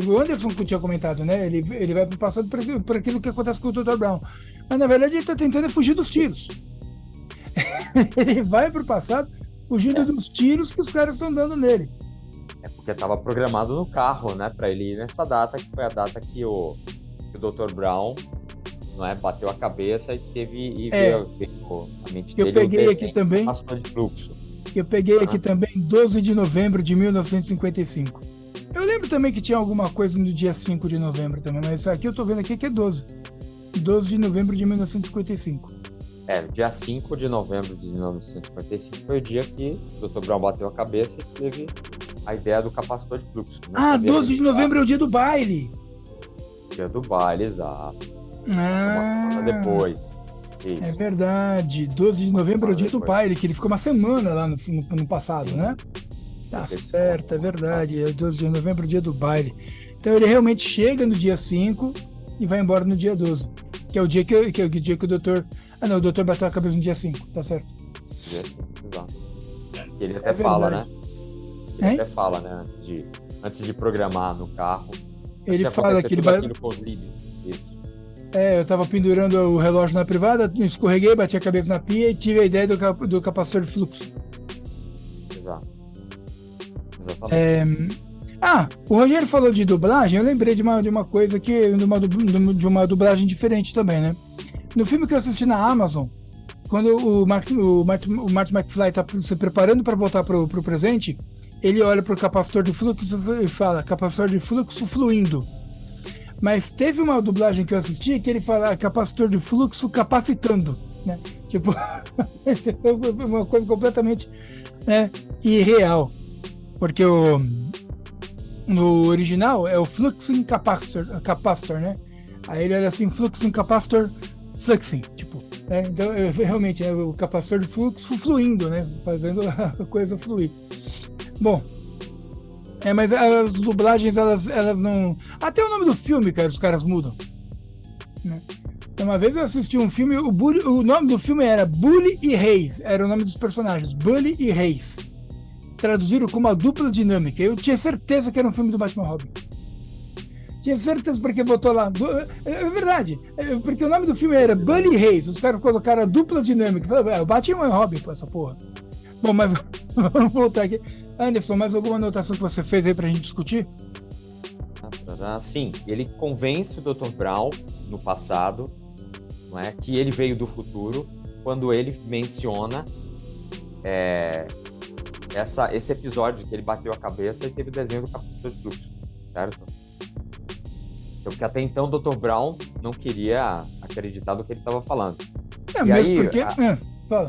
O Anderson tinha comentado, né? Ele vai pro passado por aquilo que acontece com o Dr. Brown. Mas na verdade ele tá tentando fugir dos tiros. Ele vai pro passado fugindo dos tiros que os caras estão dando nele.
É porque estava programado no carro, né? Para ele ir nessa data, que foi a data que o Dr. Brown, não é, bateu a cabeça e teve veio a mente dele.
Eu peguei aqui também.
De fluxo.
Eu peguei aqui também 12 de novembro de 1955. Eu lembro também que tinha alguma coisa no dia 5 de novembro também, mas aqui eu tô vendo aqui que é 12. 12 de novembro de 1955.
Dia 5 de novembro de 1955 foi o dia que o Dr. Brown bateu a cabeça e teve a ideia do capacitor de fluxo.
12 de novembro é o dia do baile.
Dia do baile, exato. Uma semana depois. Isso.
É verdade. 12 de novembro é o dia do baile, que ele ficou uma semana lá no passado, né? Tá certo, é verdade. É 12 de novembro, o dia do baile. Então ele realmente chega no dia 5 e vai embora no dia 12. Que é o dia que o doutor... o doutor bateu a cabeça no dia 5, tá certo.
Dia 5, exato. Ele até fala, né? Ele até fala, né? Antes de programar no carro.
Ele fala que ele vai... eu tava pendurando o relógio na privada, escorreguei, bati a cabeça na pia e tive a ideia do capacitor de fluxo.
Exato. Exatamente.
O Rogério falou de dublagem, eu lembrei de uma coisa que, de uma dublagem diferente também, né? No filme que eu assisti na Amazon, quando o Marty McFly tá se preparando para voltar pro presente, ele olha pro capacitor de fluxo e fala, capacitor de fluxo fluindo. Mas teve uma dublagem que eu assisti que ele fala capacitor de fluxo capacitando, né? Tipo, uma coisa completamente irreal. Porque no original é o fluxing capacitor, né? Aí ele era assim, fluxing capacitor fluxing, tipo, né? Então realmente é o capacitor de fluxo fluindo, né? Fazendo a coisa fluir. Bom, mas as dublagens, elas não... Até o nome do filme, cara, os caras mudam, né? Então, uma vez eu assisti um filme, o nome do filme era Bully e Reis, era o nome dos personagens, Bully e Reis. traduziram como A Dupla Dinâmica. Eu tinha certeza que era um filme do Batman Robin. Tinha certeza porque botou lá. É verdade. Porque o nome do filme era Bunny Race. Os caras colocaram A Dupla Dinâmica. O Batman é Robin, pô, essa porra. Bom, mas vamos voltar aqui. Anderson, mais alguma anotação que você fez aí pra gente discutir?
Sim, ele convence o Dr. Brown no passado, não é, que ele veio do futuro, quando ele menciona esse episódio que ele bateu a cabeça e teve o desenho do Capitão Fluxo, certo? Então, porque até então o Dr. Brown não queria acreditar no que ele estava falando.
E mesmo aí, porque... fala.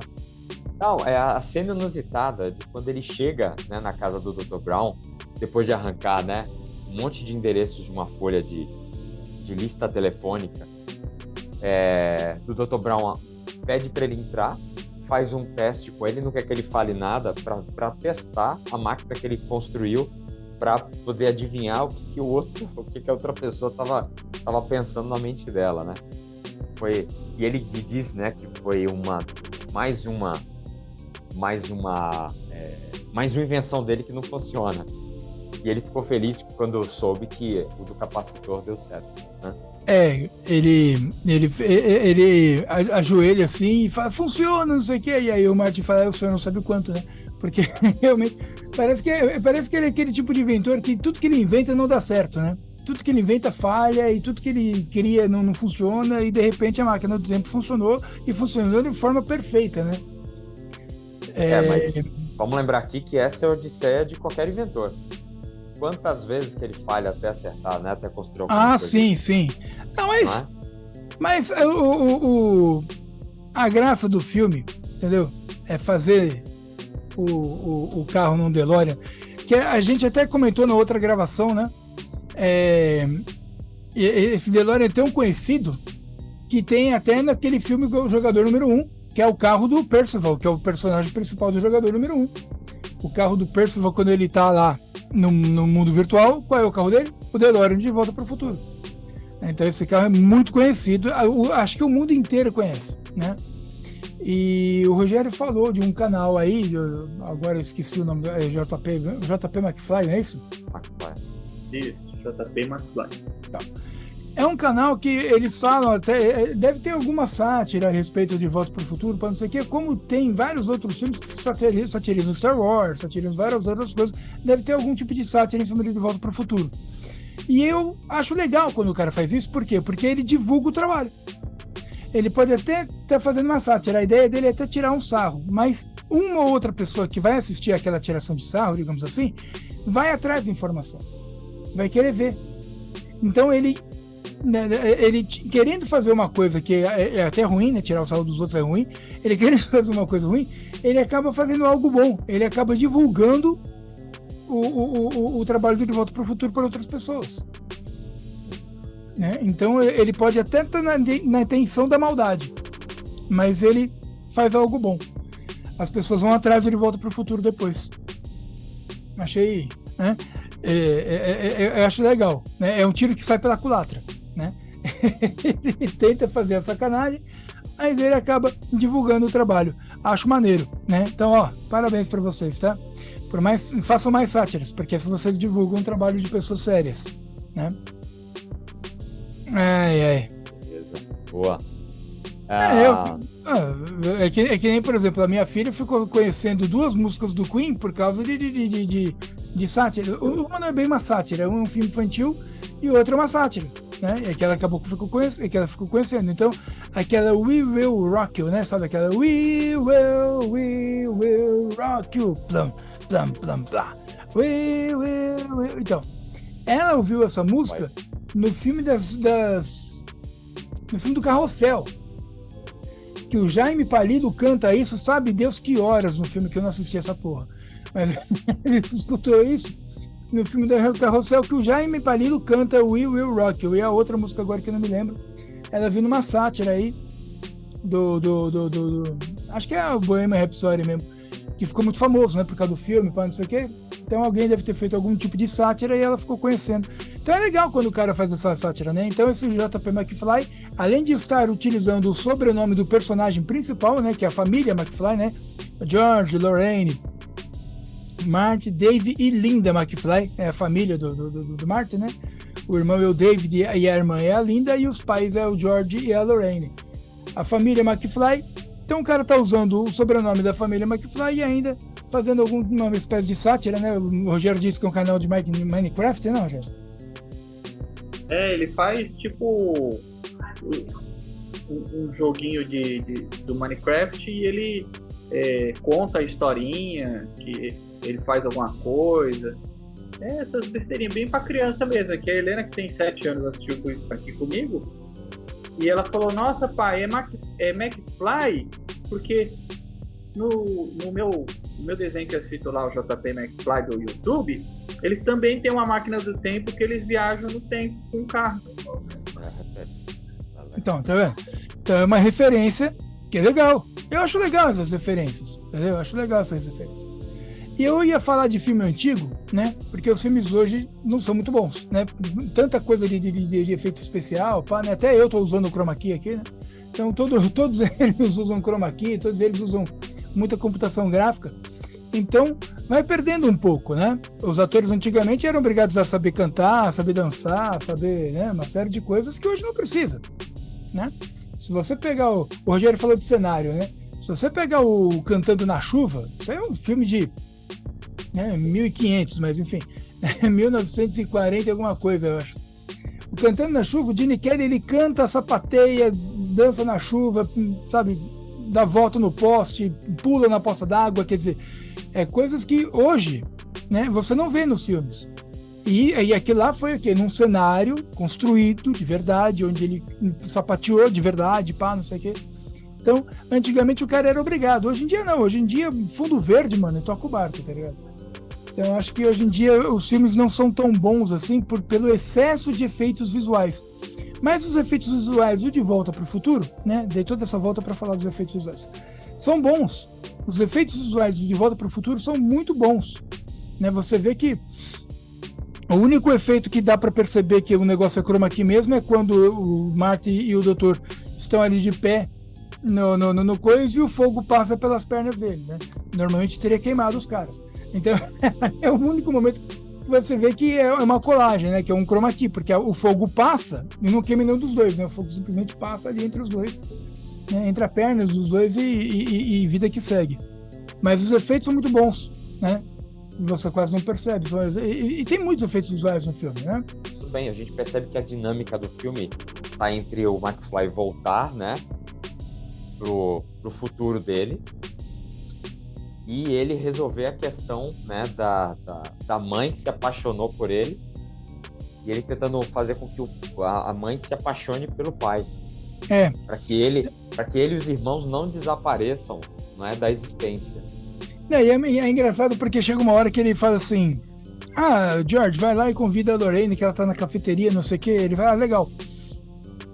Não, é a cena inusitada de quando ele chega, né, na casa do Dr. Brown, depois de arrancar, né, um monte de endereços de uma folha de lista telefônica, do Dr. Brown pede para ele entrar, faz um teste com ele, não quer que ele fale nada, para testar a máquina que ele construiu, para poder adivinhar o que a outra pessoa estava pensando na mente dela, né? E ele diz, né, que foi mais uma invenção dele que não funciona. E ele ficou feliz quando soube que o do capacitor deu certo, né?
Ele ajoelha assim e fala, funciona, não sei o quê. E aí o Martin fala, o senhor não sabe o quanto, né? Porque realmente parece que ele é aquele tipo de inventor que tudo que ele inventa não dá certo, né? Tudo que ele inventa falha e tudo que ele cria não funciona e de repente a máquina do tempo funcionou e funcionou de forma perfeita, né?
Mas vamos lembrar aqui que essa é a odisseia de qualquer inventor. Quantas vezes que ele falha até acertar, né? Até construir alguma coisa.
Sim. Não, mas a graça do filme, entendeu? É fazer o carro num DeLorean, que a gente até comentou na outra gravação, né? Esse DeLorean é tão conhecido que tem até naquele filme O Jogador Número 1, que é o carro do Percival, que é o personagem principal do Jogador Número 1. O carro do Percival, quando ele tá lá no mundo virtual, qual é o carro dele? O DeLorean de Volta para o Futuro. Então esse carro é muito conhecido, acho que o mundo inteiro conhece, né? E o Rogério falou de um canal aí, agora eu esqueci o nome, JP McFly, não é isso?
Isso, JP McFly.
Tá. É um canal que eles falam até, deve ter alguma sátira a respeito de Volta para o Futuro, para não sei o que, como tem vários outros filmes que satirizam Star Wars, satirizam várias outras coisas, deve ter algum tipo de sátira em cima de Volta para o Futuro. E eu acho legal quando o cara faz isso, por quê? Porque ele divulga o trabalho. Ele pode até estar fazendo uma sátira, a ideia dele é até tirar um sarro, mas uma ou outra pessoa que vai assistir aquela tiração de sarro, digamos assim, vai atrás da informação, vai querer ver. Então ele querendo fazer uma coisa que é até ruim, né? Tirar o sarro dos outros é ruim, ele querendo fazer uma coisa ruim, ele acaba fazendo algo bom, ele acaba divulgando o trabalho de Volta para o Futuro para outras pessoas, né? Então ele pode até estar na intenção da maldade, mas ele faz algo bom. As pessoas vão atrás de Volta para o Futuro depois. Achei, né? Eu acho legal, né? É um tiro que sai pela culatra, né? Ele tenta fazer a sacanagem, mas ele acaba divulgando o trabalho. Acho maneiro, né? Então, parabéns para vocês, tá? Façam mais sátiras, porque vocês divulgam o trabalho de pessoas sérias, né?
Beleza. Boa.
É que nem, por exemplo, a minha filha ficou conhecendo 2 músicas do Queen por causa de sátira. Uma não é bem uma sátira, é um filme infantil e o outro é uma sátira, né? E que ela ficou conhecendo. Então, aquela We Will Rock You, né? Sabe aquela We Will Rock You, plum, plum, plum, plum. We will. Então, ela ouviu essa música no filme no filme do Carrossel, que o Jaime Palido canta isso, sabe Deus que horas no filme, que eu não assisti essa porra. Mas ele escutou isso no filme do Carrossel, que o Jaime Palido canta We Will Rock You, e a outra música agora que eu não me lembro, ela viu numa sátira aí acho que é a Bohemian Rhapsody mesmo, que ficou muito famoso, né, por causa do filme, não sei o quê. Então alguém deve ter feito algum tipo de sátira e ela ficou conhecendo. Então é legal quando o cara faz essa sátira, né? Então esse JP McFly, além de estar utilizando o sobrenome do personagem principal, né, que é a família McFly, né, George, Lorraine Marty, Dave e Linda McFly, é a família do Marty, né? O irmão é o David e a irmã é a Linda, e os pais é o George e a Lorraine. A família McFly, então o cara tá usando o sobrenome da família McFly e ainda fazendo alguma espécie de sátira, né? O Rogério disse que é um canal de Minecraft, não, Rogério?
Ele faz tipo um joguinho do Minecraft e ele conta a historinha, que ele faz alguma coisa. Essas besteirinhas bem pra criança mesmo. Que a Helena, que tem 7 anos, assistiu aqui comigo. E ela falou, nossa pai, é McFly? Porque no meu desenho que eu cito lá, o JP McFly do YouTube, eles também têm uma máquina do tempo que eles viajam no tempo com um carro.
Então, tá vendo? Então é uma referência que é legal. Eu acho legal essas referências, entendeu? Eu acho legal essas referências. E eu ia falar de filme antigo, né? Porque os filmes hoje não são muito bons, né? Tanta coisa de efeito especial, pá, né? Até eu tô usando o chroma key aqui, né? Então todos eles usam chroma key, todos eles usam muita computação gráfica. Então vai perdendo um pouco, né? Os atores antigamente eram obrigados a saber cantar, saber dançar, saber, né? Uma série de coisas que hoje não precisa, né? Se você pegar o Rogério falou de cenário, né? Se você pegar o Cantando na Chuva, isso é um filme de 1500, mas enfim, 1940 e alguma coisa, eu acho. O Cantando na Chuva, o Gene Kelly, ele canta, sapateia, dança na chuva, sabe, dá volta no poste, pula na poça d'água, quer dizer, coisas que hoje, né, você não vê nos filmes. E aquilo lá foi o quê? Num cenário construído de verdade, onde ele sapateou de verdade, pá, não sei o quê. Então, antigamente o cara era obrigado. Hoje em dia não. Hoje em dia, fundo verde, mano, toca o barco, tá ligado? Então, eu acho que hoje em dia os filmes não são tão bons assim pelo excesso de efeitos visuais. Mas os efeitos visuais, o De Volta para o Futuro, né? Dei toda essa volta para falar dos efeitos visuais. São bons. Os efeitos visuais do De Volta para o Futuro são muito bons. Né? Você vê que o único efeito que dá para perceber que o negócio é chroma key mesmo é quando o Marty e o Doutor estão ali de pé no coisa e o fogo passa pelas pernas dele, né? Normalmente teria queimado os caras. Então, é o único momento que você vê que é uma colagem, né? Que é um chroma key, porque o fogo passa e não queima nenhum dos dois, né? O fogo simplesmente passa ali entre os dois, né? Entre as pernas dos dois e vida que segue. Mas os efeitos são muito bons, né? Você quase não percebe. E tem muitos efeitos visuais no filme, né?
Tudo bem, a gente percebe que a dinâmica do filme está entre o McFly voltar, né? Pro futuro dele e ele resolver a questão, né, da mãe que se apaixonou por ele e ele tentando fazer com que a mãe se apaixone pelo pai, para que ele e os irmãos não desapareçam, né, da existência.
E é engraçado porque chega uma hora que ele fala assim, George, vai lá e convida a Lorraine que ela tá na cafeteria, não sei o que, ele vai, legal.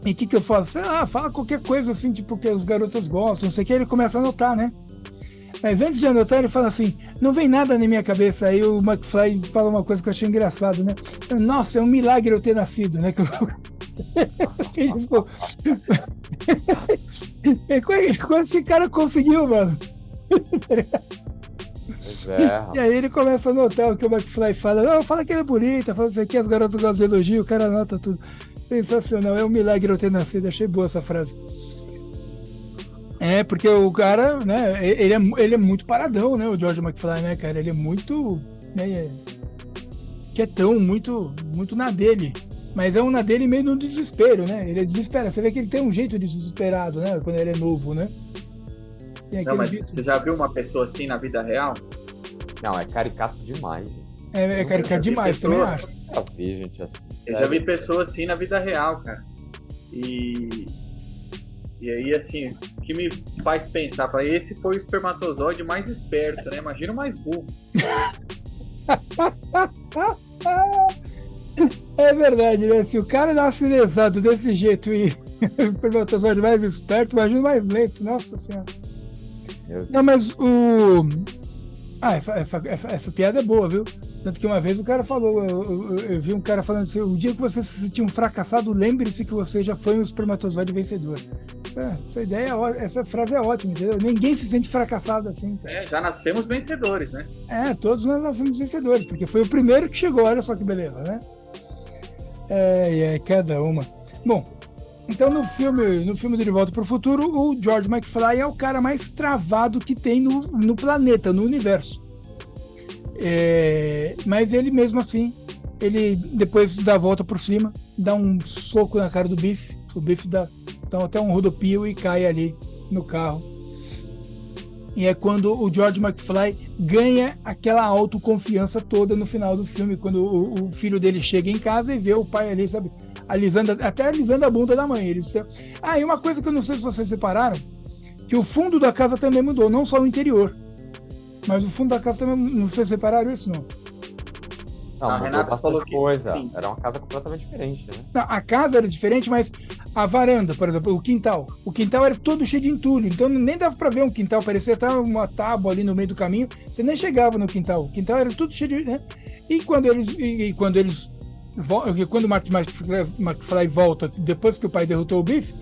E o que eu faço? Fala qualquer coisa assim, tipo, que as garotas gostam, não sei o que, ele começa a anotar, né? Mas antes de anotar, ele fala assim, não vem nada na minha cabeça. Aí o McFly fala uma coisa que eu achei engraçado, né? Nossa, é um milagre eu ter nascido, né? Quando esse cara conseguiu, mano? E aí ele começa a anotar o que o McFly fala. Não, fala que ele é bonita, fala isso aqui, as garotas gostam de elogio, o cara anota tudo. Sensacional, é um milagre eu ter nascido, achei boa essa frase. Porque o cara, né, ele é muito paradão, né, o George McFly, né, cara, ele é muito, né, quietão, muito na dele, mas é um na dele meio no desespero, né, ele desespera, você vê que ele tem um jeito desesperado, né, quando ele é novo, né.
Não, mas você já viu uma pessoa assim na vida real?
Não, é caricato demais.
É caricato demais, também acho.
Eu vi gente assim.
Eu já vi pessoas assim na vida real, cara. E aí, assim, o que me faz pensar, esse foi o espermatozoide mais esperto, né? Imagina o mais burro.
É verdade, né? Se o cara nasce lesado desse jeito e o espermatozoide mais esperto, imagina o mais lento, nossa senhora. Não, mas essa piada é boa, viu? Tanto que uma vez o cara falou, eu vi um cara falando assim, o dia que você se sentir um fracassado, lembre-se que você já foi um espermatozoide vencedor. essa ideia, essa frase é ótima, entendeu? Ninguém se sente fracassado assim. Cara.
Já nascemos vencedores, né?
Todos nós nascemos vencedores, porque foi o primeiro que chegou, olha só que beleza, né? Cada uma. Bom, então no filme De Volta para o Futuro, o George McFly é o cara mais travado que tem no planeta, no universo. Mas ele mesmo assim, ele depois dá a volta por cima, dá um soco na cara do Biff, o Biff dá até um rodopio e cai ali no carro. E é quando o George McFly ganha aquela autoconfiança toda no final do filme, quando o filho dele chega em casa e vê o pai ali, sabe, até alisando a bunda da mãe. E uma coisa que eu não sei se vocês separaram, que o fundo da casa também mudou, não só o interior, mas o fundo da casa também, não sei se separaram isso, não.
Não, mudou bastante coisa. Era uma casa completamente diferente, né?
Não, a casa era diferente, mas a varanda, por exemplo, o quintal era todo cheio de entulho, então nem dava para ver um quintal, parecia até uma tábua ali no meio do caminho, você nem chegava no quintal. O quintal era tudo cheio de, né? E quando o Marty McFly volta, depois que o pai derrotou o Biff,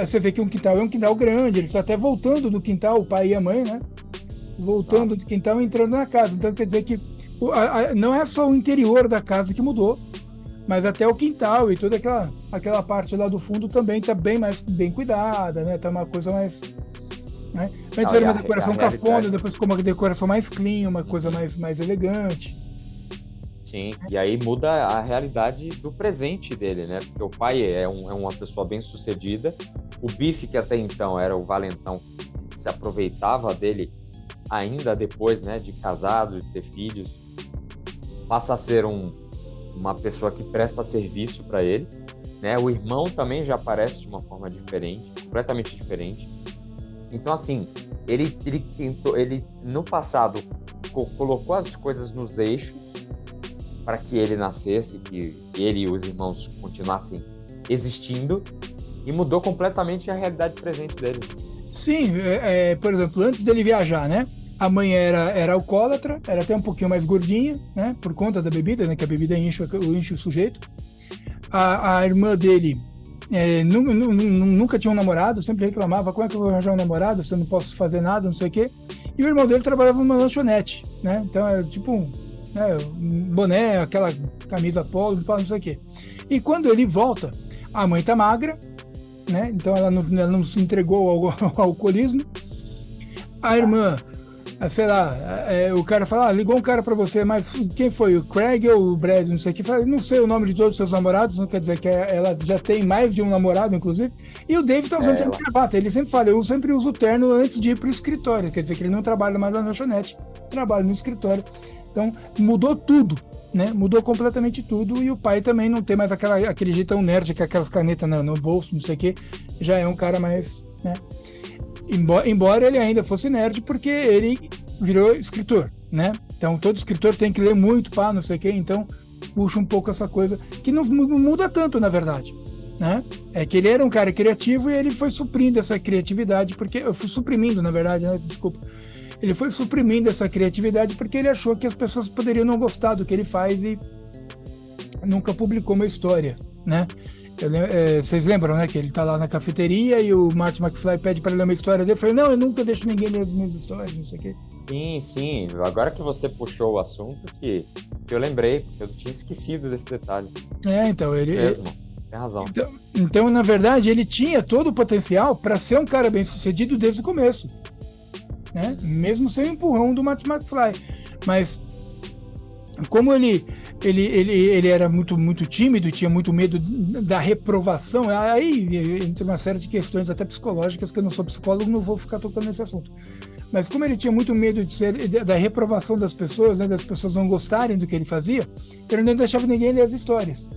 você vê que um quintal é um quintal grande, eles estão até voltando do quintal, o pai e a mãe, né? Voltando do quintal e entrando na casa. Então quer dizer que não é só o interior da casa que mudou, mas até o quintal e toda aquela parte lá do fundo também está bem cuidada, né? Tá uma coisa mais, né? Antes era uma decoração cafona, depois ficou uma decoração mais clean, uma coisa mais elegante.
Sim, e aí muda a realidade do presente dele, né? Porque o pai é uma pessoa bem sucedida, o Biff, que até então era o valentão que se aproveitava dele ainda depois, né, de casado, de ter filhos, passa a ser uma pessoa que presta serviço para ele, né? O irmão também já aparece de uma forma diferente, completamente diferente. Então, assim, ele no passado colocou as coisas nos eixos para que ele nascesse, que ele e os irmãos continuassem existindo, e mudou completamente a realidade presente deles.
Sim, por exemplo, antes dele viajar, né? A mãe era alcoólatra, era até um pouquinho mais gordinha, né? Por conta da bebida, né? Que a bebida enche o sujeito. A irmã dele nunca tinha um namorado, sempre reclamava: como é que eu vou arranjar um namorado se eu não posso fazer nada, não sei o quê. E o irmão dele trabalhava numa lanchonete, né? Então era tipo um boné, aquela camisa polo, não sei o quê. E quando ele volta, a mãe tá magra, né? Então ela não se entregou ao alcoolismo. A irmã, sei lá, o cara fala: ligou um cara pra você, mas quem foi? O Craig ou o Brad? Não sei o que. Não sei o nome de todos os seus namorados, não quer dizer que ela já tem mais de um namorado, inclusive. E o David tá usando terno e gravata. Ele sempre fala: eu sempre uso terno antes de ir pro escritório. Quer dizer que ele não trabalha mais na lanchonete, trabalha no escritório. Então mudou tudo, né? Mudou completamente tudo. E o pai também não tem mais aquele jeitão nerd, com aquelas canetas no bolso, não sei o que. Já é um cara mais, né? Embora ele ainda fosse nerd, porque ele virou escritor, né? Então todo escritor tem que ler muito, não sei o quê. Então puxa um pouco essa coisa que não muda tanto, na verdade, né? É que ele era um cara criativo e ele foi suprindo essa criatividade, porque eu fui suprimindo, na verdade, né? Desculpa. Ele foi suprimindo essa criatividade porque ele achou que as pessoas poderiam não gostar do que ele faz e nunca publicou uma história, né? Vocês lembram, né, que ele tá lá na cafeteria e o Marty McFly pede para ele ler uma história dele. Eu falei: não, eu nunca deixo ninguém ler as minhas histórias, não sei o quê.
Sim. Agora que você puxou o assunto, que eu lembrei, porque eu tinha esquecido desse detalhe.
Então ele...
Mesmo, tem razão.
Então, na verdade, ele tinha todo o potencial para ser um cara bem sucedido desde o começo, né? Mesmo sem o empurrão do Marty McFly. Mas como ele era muito, muito tímido, tinha muito medo da reprovação, aí entra uma série de questões até psicológicas, que eu não sou psicólogo, não vou ficar tocando nesse assunto. Mas como ele tinha muito medo da reprovação das pessoas, né, das pessoas não gostarem do que ele fazia, ele não deixava ninguém ler as histórias.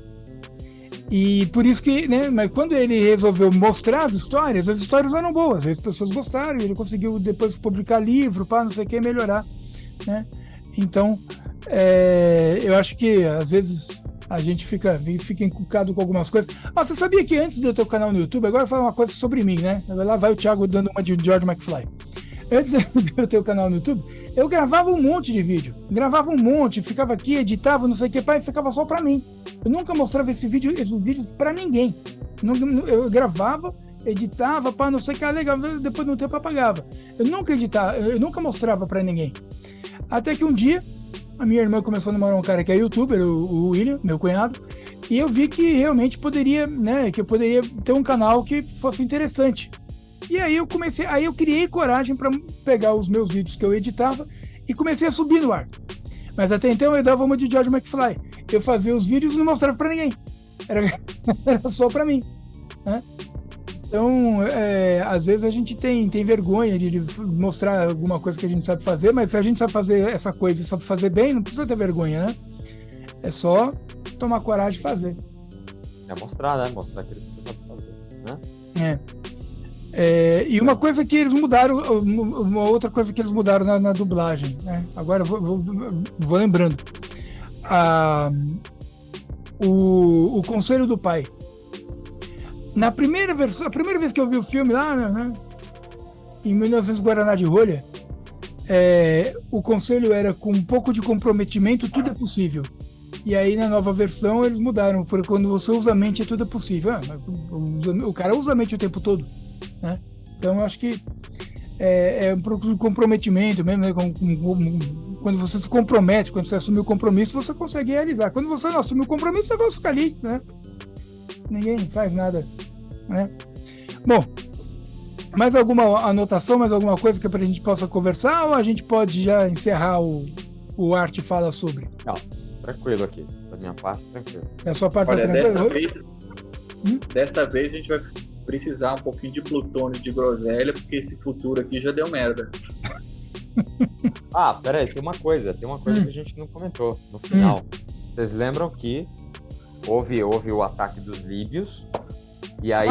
E por isso que, né, mas quando ele resolveu mostrar as histórias eram boas, as pessoas gostaram, e ele conseguiu depois publicar livro, não sei o que, melhorar, né? Então, eu acho que às vezes a gente fica encucado com algumas coisas. Você sabia que antes de eu ter o canal no YouTube, agora eu vou falar uma coisa sobre mim, né? Lá vai o Thiago dando uma de George McFly. Antes de eu ter o canal no YouTube, eu gravava um monte de vídeo. Ficava aqui, editava, não sei o que, e ficava só pra mim. Eu nunca mostrava esses vídeos pra ninguém. Eu gravava, editava, pá, não sei o que, legal, depois de um tempo apagava. Eu nunca editava, eu nunca mostrava para ninguém. Até que um dia, a minha irmã começou a namorar um cara que é youtuber, o William, meu cunhado, e eu vi que realmente poderia, né, que eu poderia ter um canal que fosse interessante. E aí eu criei coragem para pegar os meus vídeos que eu editava e comecei a subir no ar. Mas até então eu dava uma de George McFly. Eu fazia os vídeos e não mostrava para ninguém. Era só para mim, né? Então, às vezes a gente tem vergonha de mostrar alguma coisa que a gente sabe fazer, mas se a gente sabe fazer essa coisa e sabe fazer bem, não precisa ter vergonha, né? É só tomar coragem de fazer.
Mostrar, né? Mostrar aquilo que você sabe fazer, né?
E uma coisa que eles mudaram, uma outra coisa que eles mudaram na dublagem, né? Agora eu vou lembrando. O Conselho do Pai. Na primeira versão, a primeira vez que eu vi o filme lá, né, em 1900 Guaraná de Rolha, o conselho era com um pouco de comprometimento, tudo é possível. E aí na nova versão eles mudaram, porque quando você usa a mente, tudo é possível. O cara usa a mente o tempo todo, né? Então eu acho que é um pouco de comprometimento mesmo, né? Quando você se compromete, quando você assume o compromisso, você consegue realizar. Quando você não assume o compromisso, o negócio fica ali, né? Ninguém faz nada, né? Bom, mais alguma anotação, mais alguma coisa que a gente possa conversar, ou a gente pode já encerrar o Arte Fala Sobre?
Não, tranquilo aqui. Da minha parte, tranquilo.
Da sua parte,
olha,
tá tranquilo?
Dessa vez a gente vai precisar um pouquinho de plutônio de groselha, porque esse futuro aqui já deu merda.
Peraí, tem uma coisa que a gente não comentou no final. Vocês lembram que houve o ataque dos líbios, e aí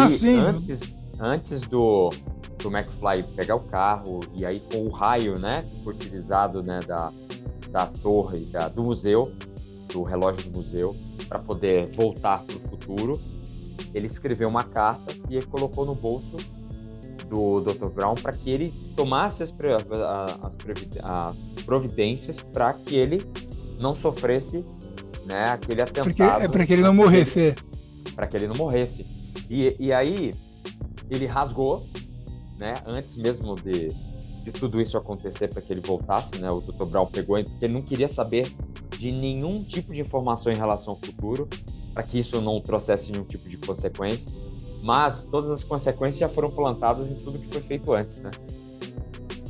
antes do McFly pegar o carro, e aí com o raio, né, que foi utilizado, né, da torre, do museu, do relógio do museu, para poder voltar para o futuro, ele escreveu uma carta e ele colocou no bolso do Dr. Brown para que ele tomasse as providências para que ele não sofresse, né, aquele atentado.
Para que ele não morresse.
Para que ele não morresse. E aí ele rasgou, né, antes mesmo de tudo isso acontecer, para que ele voltasse, né, o Dr. Brown pegou, porque ele não queria saber de nenhum tipo de informação em relação ao futuro, para que isso não trouxesse nenhum tipo de consequência. Mas todas as consequências já foram plantadas em tudo que foi feito antes, né?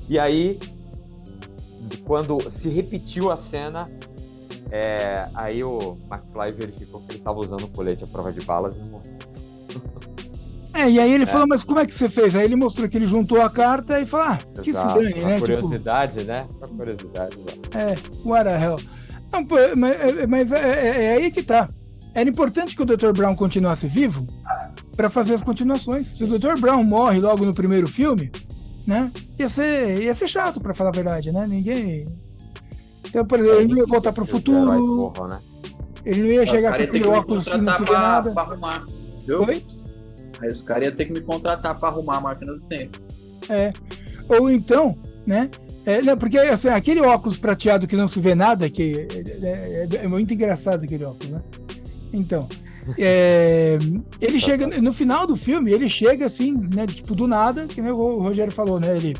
E aí, quando se repetiu a cena, aí o McFly verificou que ele estava usando o colete à prova de balas e não morreu.
E aí ele falou, mas como é que você fez? Aí ele mostrou que ele juntou a carta e falou, que se dane, né?
Curiosidade, né? Só curiosidade.
What the hell? Não, mas é aí que tá. Era importante que o Dr. Brown continuasse vivo para fazer as continuações. Se o Dr. Brown morre logo no primeiro filme, né? Ia ser chato, para falar a verdade, né? Ninguém... Então, por exemplo, ele não ia voltar para o futuro.
Né?
Ele não ia chegar com aquele óculos que não se vê nada.
Pra arrumar, viu?
Oi?
Aí os caras iam ter que me contratar para arrumar a máquina do tempo.
Ou então, né? Porque assim, aquele óculos prateado que não se vê nada, que é muito engraçado aquele óculos, né? Então, ele chega, no final do filme, ele chega assim, né? Tipo, do nada, que nem o Rogério falou, né? Ele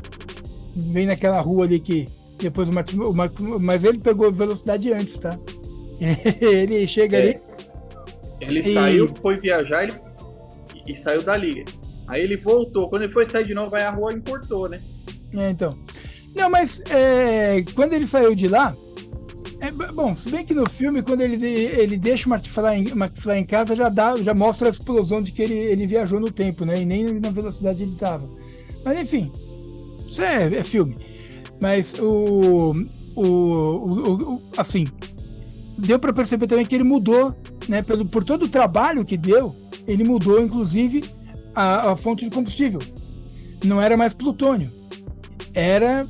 vem naquela rua ali que depois mas ele pegou velocidade antes, tá? Ele chega ali.
Ele saiu, foi viajar e saiu dali. Aí ele voltou. Quando ele foi sair de novo, aí a rua importou, né?
Então. Não, mas quando ele saiu de lá, bom, se bem que no filme, quando ele deixa o McFly em casa, já mostra a explosão de que ele viajou no tempo, né? E nem na velocidade ele estava. Mas enfim, isso é filme. Mas assim, deu para perceber também que ele mudou, né? Por todo o trabalho que deu, ele mudou, inclusive, a fonte de combustível. Não era mais plutônio, era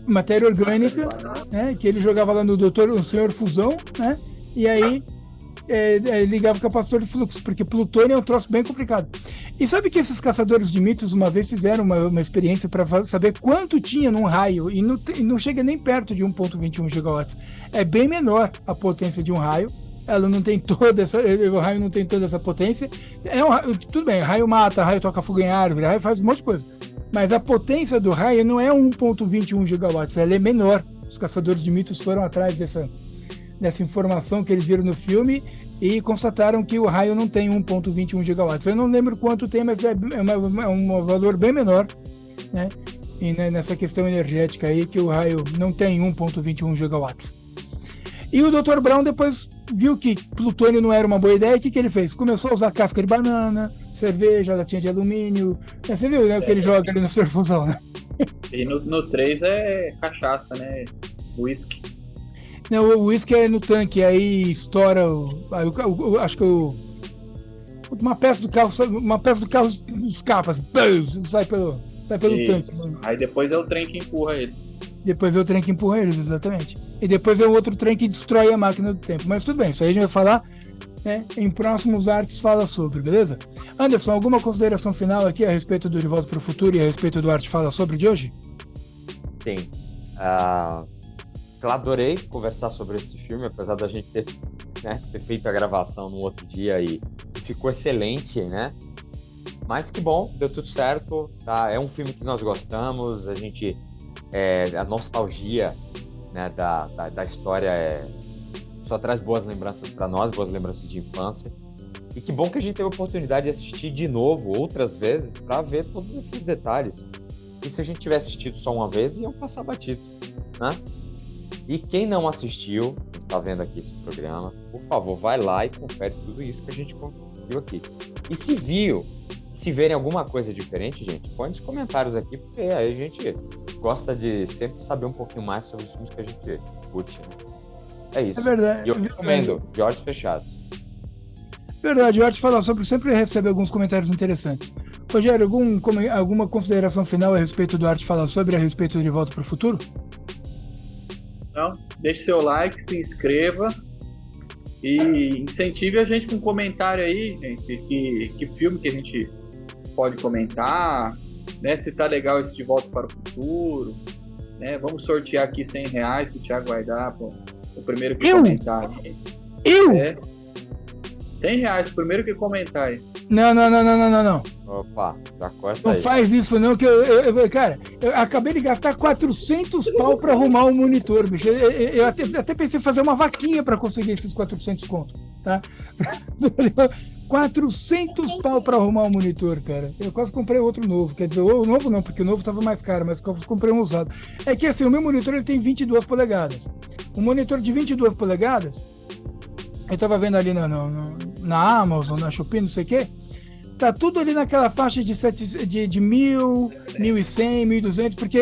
matéria orgânica, né? Que ele jogava lá no Senhor Fusão, né? E aí ligava o capacitor de fluxo, porque plutônio é um troço bem complicado. E sabe que esses caçadores de mitos uma vez fizeram uma experiência para saber quanto tinha num raio, e não chega nem perto de 1.21 gigawatts. É bem menor a potência de um raio, ela não tem o raio não tem toda essa potência. Tudo bem, raio mata, raio toca fogo em árvore, raio faz um monte de coisa. Mas a potência do raio não é 1,21 gigawatts, ela é menor. Os caçadores de mitos foram atrás dessa informação que eles viram no filme e constataram que o raio não tem 1,21 gigawatts. Eu não lembro quanto tem, mas é um valor bem menor, né? E nessa questão energética aí, que o raio não tem 1,21 gigawatts. E o Dr. Brown depois viu que plutônio não era uma boa ideia. O que ele fez? Começou a usar casca de banana, cerveja, latinha de alumínio. Você viu, né, o que ele joga ali no Superfusão, né?
E no 3 é cachaça, né? Whisky.
Não, o whisky é no tanque, aí estoura acho que uma peça do carro escapa, sai pelo tanque. Né?
Aí depois é o trem que empurra ele.
Depois é o trem que empurra eles, exatamente. E depois é o outro trem que destrói a máquina do tempo. Mas tudo bem, isso aí a gente vai falar, né, em próximos artes Fala Sobre, beleza? Anderson, alguma consideração final aqui a respeito do De Volta para o Futuro e a respeito do Arte Fala Sobre de hoje?
Sim. Adorei conversar sobre esse filme, apesar da gente ter feito a gravação no outro dia e ficou excelente, né? Mas que bom, deu tudo certo, tá? É um filme que nós gostamos, a nostalgia, né, da história só traz boas lembranças para nós, boas lembranças de infância. E que bom que a gente teve a oportunidade de assistir de novo, outras vezes, para ver todos esses detalhes. E se a gente tivesse assistido só uma vez, iam passar batido, né? E quem não assistiu, está vendo aqui esse programa, por favor, vai lá e confere tudo isso que a gente viu aqui. E se viu, se verem alguma coisa diferente, gente, põe nos comentários aqui, porque aí a gente gosta de sempre saber um pouquinho mais sobre os filmes que a gente curte, né? É isso.
É verdade.
E eu recomendo, de olhos fechados.
Verdade, o Arte Fala Sobre sempre recebe alguns comentários interessantes. Rogério, alguma consideração final a respeito do Arte Fala Sobre, a respeito de Volta para o Futuro?
Não, deixe seu like, se inscreva e incentive a gente com um comentário aí, gente, que filme que a gente pode comentar, né? Se tá legal esse De Volta para o Futuro, né? Vamos sortear aqui R$100 que o Thiago vai dar, pô, o primeiro que comentar.
Eu?
R$100, o primeiro que comentar aí.
Não.
Opa, já corta
não
aí.
Não faz isso não, que cara, eu acabei de gastar 400 pau pra arrumar um monitor, bicho. Eu até pensei em fazer uma vaquinha pra conseguir esses 400 conto, tá? 400 pau pra arrumar um monitor, cara. Eu quase comprei outro novo, quer dizer, o novo não, porque o novo tava mais caro, mas eu comprei um usado. É que assim, o meu monitor ele tem 22 polegadas. Um monitor de 22 polegadas, eu tava vendo ali na Amazon, na Shopee, não sei o quê, tá tudo ali naquela faixa de 1.000, 1.100, 1.200, porque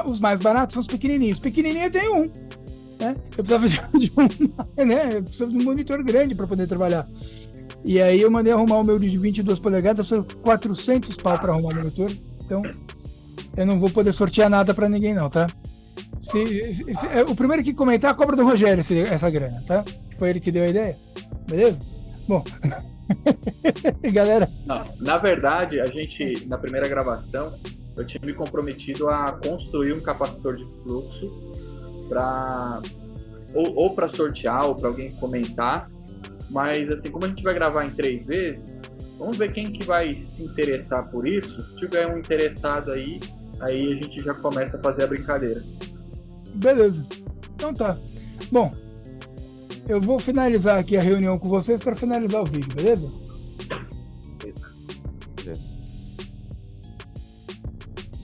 os mais baratos são os pequenininhos. Pequenininho eu tenho um, né? Eu precisava de né? Eu precisava de um monitor grande para poder trabalhar. E aí eu mandei arrumar o meu de 22 polegadas, são 400 pau para arrumar o monitor. Então, eu não vou poder sortear nada para ninguém não, tá? O primeiro que comentar, cobra do Rogério essa grana, tá? Foi ele que deu a ideia, beleza? Bom... Galera,
não, na verdade, a gente, na primeira gravação, eu tinha me comprometido a construir um capacitor de fluxo para ou para sortear ou para alguém comentar, mas assim, como a gente vai gravar em 3 vezes, vamos ver quem que vai se interessar por isso. Se tiver um interessado aí a gente já começa a fazer a brincadeira.
Beleza, então tá. Bom, eu vou finalizar aqui a reunião com vocês para finalizar o vídeo, beleza?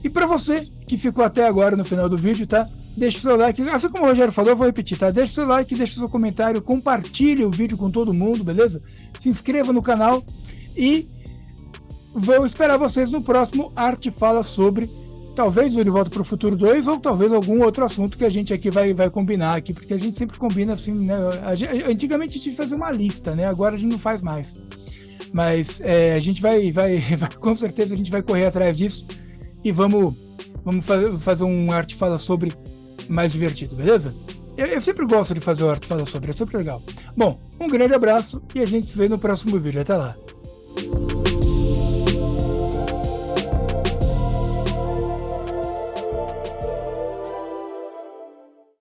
E para você que ficou até agora no final do vídeo, tá? Deixa o seu like, assim como o Rogério falou, eu vou repetir, tá? Deixa o seu like, deixa o seu comentário, compartilhe o vídeo com todo mundo, beleza? Se inscreva no canal e vou esperar vocês no próximo Arte Fala Sobre, talvez o De Volta para o Futuro 2 ou talvez algum outro assunto que a gente aqui vai combinar aqui, porque a gente sempre combina assim, né? Antigamente a gente fazia uma lista, né? Agora a gente não faz mais. Mas a gente vai com certeza a gente vai correr atrás disso e vamos fazer um Arte Fala Sobre mais divertido, beleza? Eu sempre gosto de fazer o Arte Fala Sobre, é sempre legal. Bom, um grande abraço e a gente se vê no próximo vídeo. Até lá.